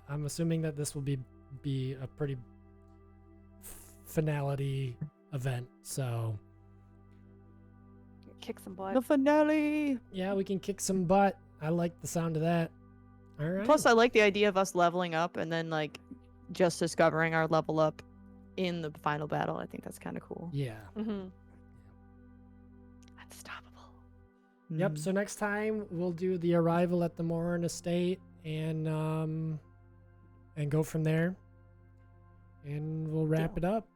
I'm assuming that this will be a pretty finality event. So kick some butt. The finale. yeah, we can kick some butt. I like the sound of that. All right. Plus, I like the idea of us leveling up and then like just discovering our level up in the final battle. I think that's kind of cool. Yeah. Mm-hmm. Unstoppable. Yep. Mm. So next time we'll do the arrival at the Morin estate and go from there, and we'll wrap it up.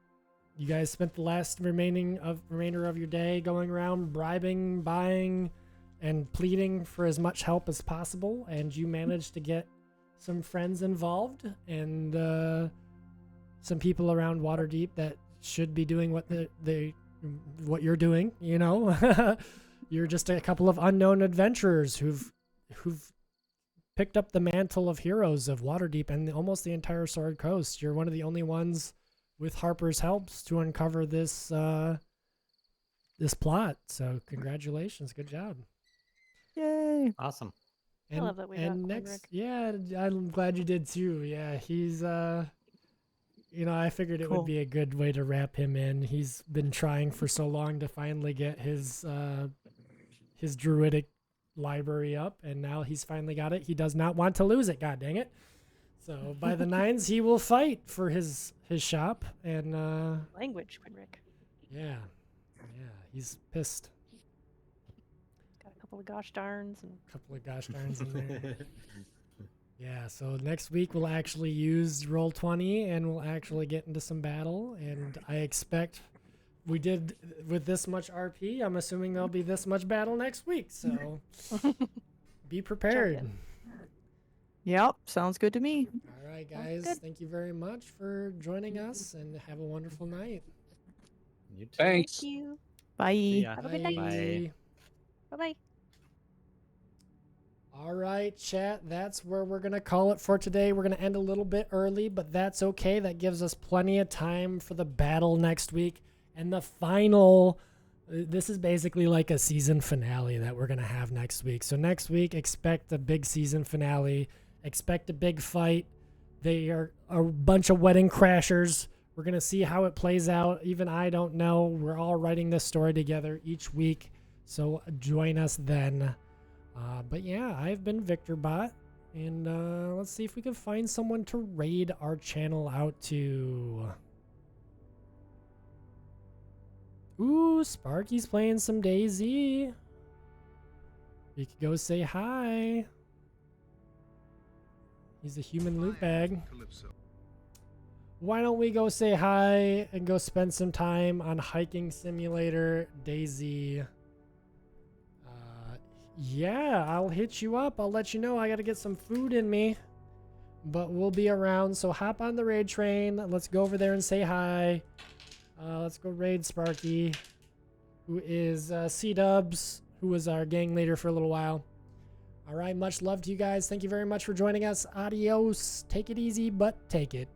You guys spent the last remainder of your day going around bribing, buying, and pleading for as much help as possible, and you managed to get some friends involved and some people around Waterdeep that should be doing what you're doing. You're just a couple of unknown adventurers who've picked up the mantle of heroes of Waterdeep and almost the entire Sword Coast. You're one of the only ones with Harper's helps to uncover this plot. So congratulations, good job. Yay. Awesome. I love that we got Quinric. Yeah, I'm glad you did too. Yeah, he's I figured it Cool. would be a good way to wrap him in. He's been trying for so long to finally get his druidic library up, and now he's finally got it. He does not want to lose it, god dang it. So by the nines he will fight for his shop, and Language, Quinric. yeah, he's pissed. Got a couple of gosh darns and Couple of gosh darns in there. Yeah, so next week we'll actually use Roll20 and we'll actually get into some battle, and I expect we did with this much RP, I'm assuming there'll be this much battle next week, so be prepared. in. Yep. Sounds good to me. All right, guys, good. thank you very much for joining us, and have a wonderful night. You too. Thanks. thank you. Bye. ya. Have a good night. Bye. Bye bye. All right, chat, that's where we're going to call it for today. We're going to end a little bit early, but that's okay. That gives us plenty of time for the battle next week. And the final, this is basically like a season finale that we're going to have next week. So next week, expect a big season finale. Expect a big fight. They are a bunch of wedding crashers. We're going to see how it plays out. Even I don't know. We're all writing this story together each week. So join us then. But yeah, I've been Victor Bot. And let's see if we can find someone to raid our channel out to. Ooh, Sparky's playing some DayZ. We could go say hi. He's a human loot bag. Why don't we go say hi and go spend some time on Hiking Simulator DayZ? Yeah, I'll hit you up. I'll let you know. I gotta get some food in me. But we'll be around, so hop on the raid train. Let's go over there and say hi. Let's go raid Sparky, who is C-Dubs, who was our gang leader for a little while. All right, much love to you guys. Thank you very much for joining us. Adios. Take it easy, but take it.